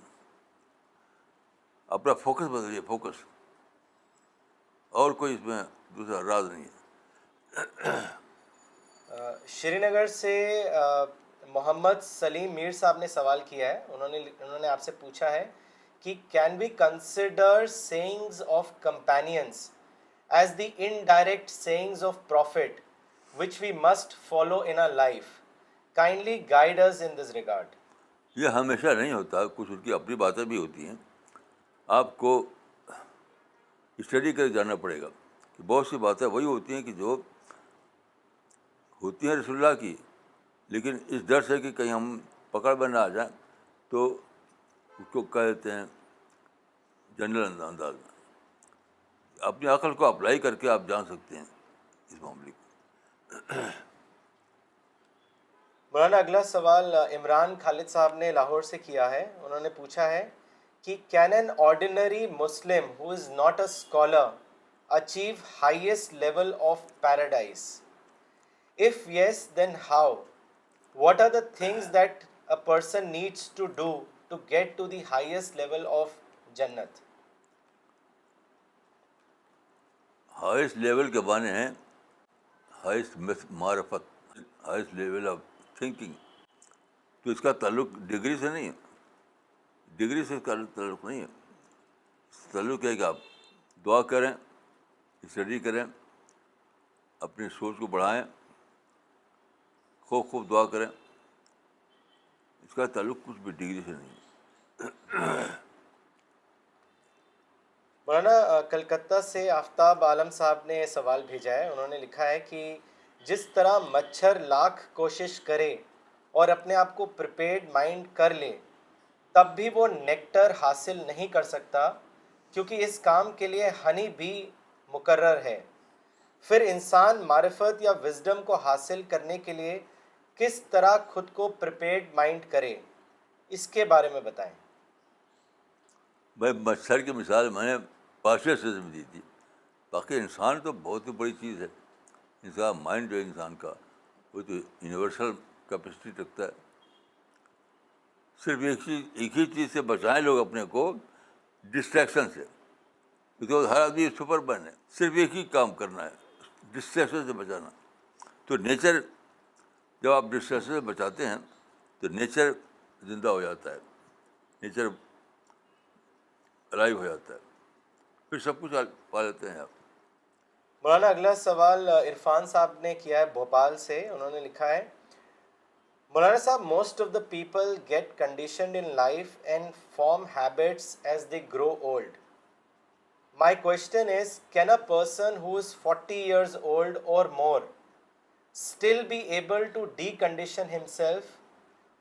اپنا فوکس بدلیے، فوکس. اور کوئی اس میں دوسرا راز نہیں ہے. شری نگر سے محمد سلیم میر صاحب نے سوال کیا ہے. انہوں نے آپ سے پوچھا ہے کہ can we consider sayings of companions as the indirect sayings of prophet which we must follow in our life. Kindly guide us in this regard. یہ ہمیشہ نہیں ہوتا، کچھ ان کی اپنی باتیں بھی ہوتی ہیں. آپ کو اسٹڈی کر جاننا پڑے گا کہ بہت سی باتیں وہی ہوتی ہیں کہ جو ہوتی ہیں رسول اللہ کی، لیکن اس ڈر سے کہ کہیں ہم پکڑ میں نہ آ جائیں تو اس کو کہہ دیتے ہیں جنرل انداز میں. اپنی عقل کو اپلائی کر کے آپ جان سکتے ہیں اس معاملے کو. مولانا اگلا سوال عمران خالد صاحب نے لاہور سے کیا ہے. انہوں نے پوچھا ہے کہ can an ordinary Muslim who is not a scholar achieve highest level of paradise? If yes, then how? What are the things that a person needs to do to to get to the highest level of Jannat? Highest level کے معنی ہیں highest معرفت، highest level of thinking. تو اس کا تعلق degree سے نہیں ہے، ڈگری سے اس کا تعلق نہیں ہے. تعلق ہے کہ آپ دعا کریں، اسٹڈی کریں، اپنی سوچ کو بڑھائیں، خوب دعا کریں. اس کا تعلق کچھ بھی ڈگری سے نہیں ہے. مولانا کلکتہ سے آفتاب عالم صاحب نے یہ سوال بھیجا ہے. انہوں نے لکھا ہے کہ جس طرح مچھر لاکھ کوشش کرے اور اپنے آپ کو پریپیئرڈ مائنڈ کر لے تب بھی وہ نیکٹر حاصل نہیں کر سکتا کیونکہ اس کام کے لیے ہنی بھی مقرر ہے. پھر انسان معرفت یا وزڈم کو حاصل کرنے کے لیے کس طرح خود کو پریپیئرڈ مائنڈ کرے، اس کے بارے میں بتائیں. بھائی مچھر کی مثال میں نے پاسٹر سے دی تھی، باقی انسان تو بہت ہی بڑی چیز ہے. انسان مائنڈ جو ہے انسان کا وہ تو یونیورسل کیپیسٹی رکھتا ہے. صرف ایک ہی چیز سے بچائیں لوگ اپنے کو، ڈسٹریکشن سے. بیکاز ہر آدمی سپر مین ہے، صرف ایک ہی کام کرنا ہے، ڈسٹریکشن سے بچانا. تو نیچر جب آپ ڈسٹریکشن سے بچاتے ہیں تو نیچر زندہ ہو جاتا ہے، نیچر الائیو ہو جاتا ہے، پھر سب کچھ پا لیتے ہیں آپ. مولانا اگلا سوال عرفان صاحب نے کیا ہے بھوپال سے. انہوں نے لکھا ہے مولانا صاحب most of the people get conditioned in life and form habits as they grow old. My question is can a person who is 40 years old or more still be able to decondition himself,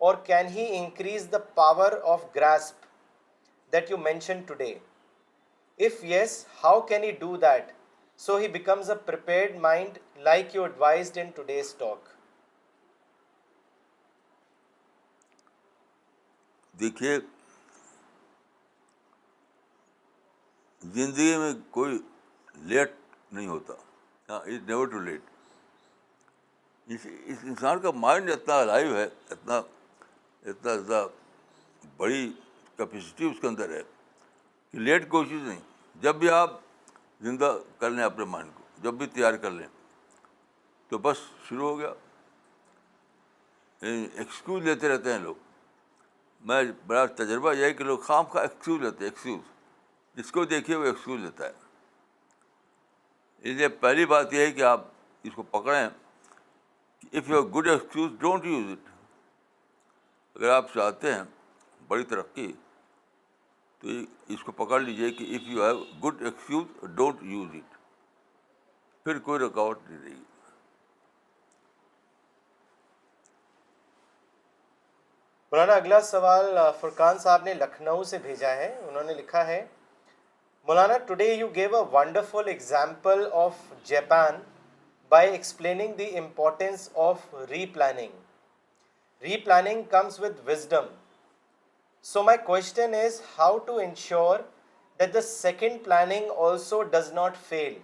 or can he increase the power of grasp that you mentioned today? If yes, how can he do that so he becomes a prepared mind like you advised in today's talk? دیکھیے زندگی میں کوئی late نہیں ہوتا، ہاں is never to late. اس انسان کا mind اتنا الائیو ہے، اتنا زیادہ بڑی کیپیسٹی اس کے اندر ہے کہ لیٹ کوئی چیز نہیں. جب بھی آپ زندہ کر لیں اپنے مائنڈ کو، جب بھی تیار کر لیں تو بس شروع ہو گیا. ایکسکیوز لیتے رہتے ہیں لوگ. میں بڑا تجربہ یہ ہے کہ لوگ خام خواہ ایکسکیوز لیتے ہیں، ایکسکیوز جس کو دیکھیے وہ ایکسکیوز لیتا ہے. اس لیے پہلی بات یہ ہے کہ آپ اس کو پکڑیں کہ if you are good excuse don't use it. اگر آپ چاہتے ہیں بڑی ترقی تو اس کو پکڑ لیجیے کہ if you have good excuse don't use it, پھر کوئی رکاوٹ نہیں رہے گی. مولانا اگلا سوال فرقان صاحب نے لکھنؤ سے بھیجا ہے. انہوں نے لکھا ہے مولانا today you give a wonderful example of Japan by explaining the importance of replanning. Replanning comes with wisdom. So my question is how to ensure that the second planning also does not fail.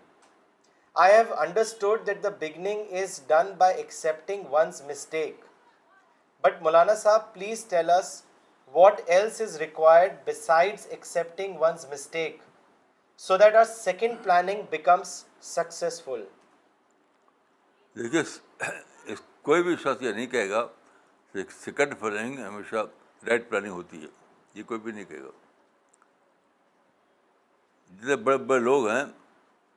I have understood that the beginning is done by accepting one's mistake. But Maulana Sahab, please tell us what else is required besides accepting one's mistake so that our second planning becomes successful. دیکھیے کوئی بھی شخص یہ نہیں کہے گا کہ second planning ہمیشہ right planning ہوتی ہے، یہ کوئی بھی نہیں کہے گا. جتنے بڑے بڑے لوگ ہیں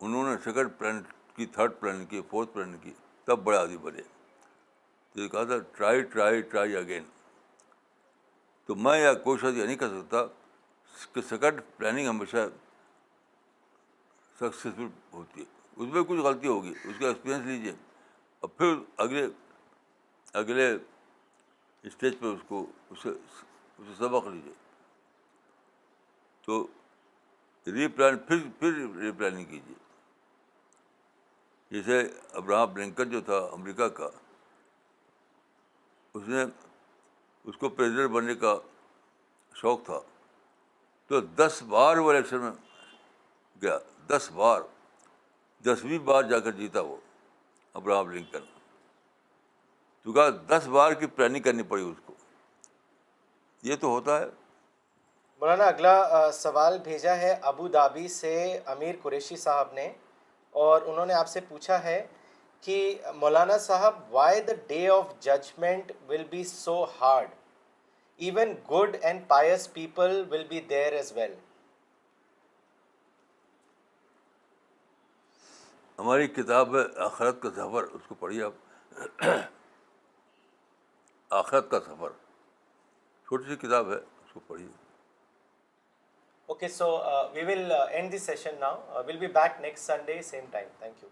انہوں نے سیکنڈ پلان کی، تھرڈ پلان کی، فورتھ پلان کی، تب بڑے آدمی بنے. تو یہ کہا تھا ٹرائی اگین. تو میں یا کوئی شخص یہ نہیں کہہ سکتا کہ سیکنڈ پلاننگ ہمیشہ سکسیزفل ہوتی ہے. اس میں کچھ غلطی ہوگی، اس کا ایکسپیرئنس لیجیے اور پھر اگلے اسٹیج پہ اسے سبق لیجیے. تو پھر ری پلاننگ کیجیے. جیسے ابراہم لنکن جو تھا امریکہ کا، اس کو پریزیڈنٹ بننے کا شوق تھا، تو 10 بار وہ الیکشن میں گیا، 10 بار، 10ویں بار جا کر جیتا وہ ابراہم لنکن. تو کہا 10 بار کی پلاننگ کرنی پڑی اس کو. یہ تو ہوتا ہے مولانا اگلا سوال بھیجا ہے ابو دھابی سے امیر قریشی صاحب نے، اور انہوں نے آپ سے پوچھا ہے کہ مولانا صاحب why the day of judgement will be so hard, even good and pious people will be there as well. ہماری کتاب ہے آخرت کا سفر، اس کو پڑھیے آپ. آخرت کا سفر چھوٹی سی کتاب ہے، اس کو پڑھیے. Okay, so we will end this session now. We'll be back next Sunday, same time. Thank you.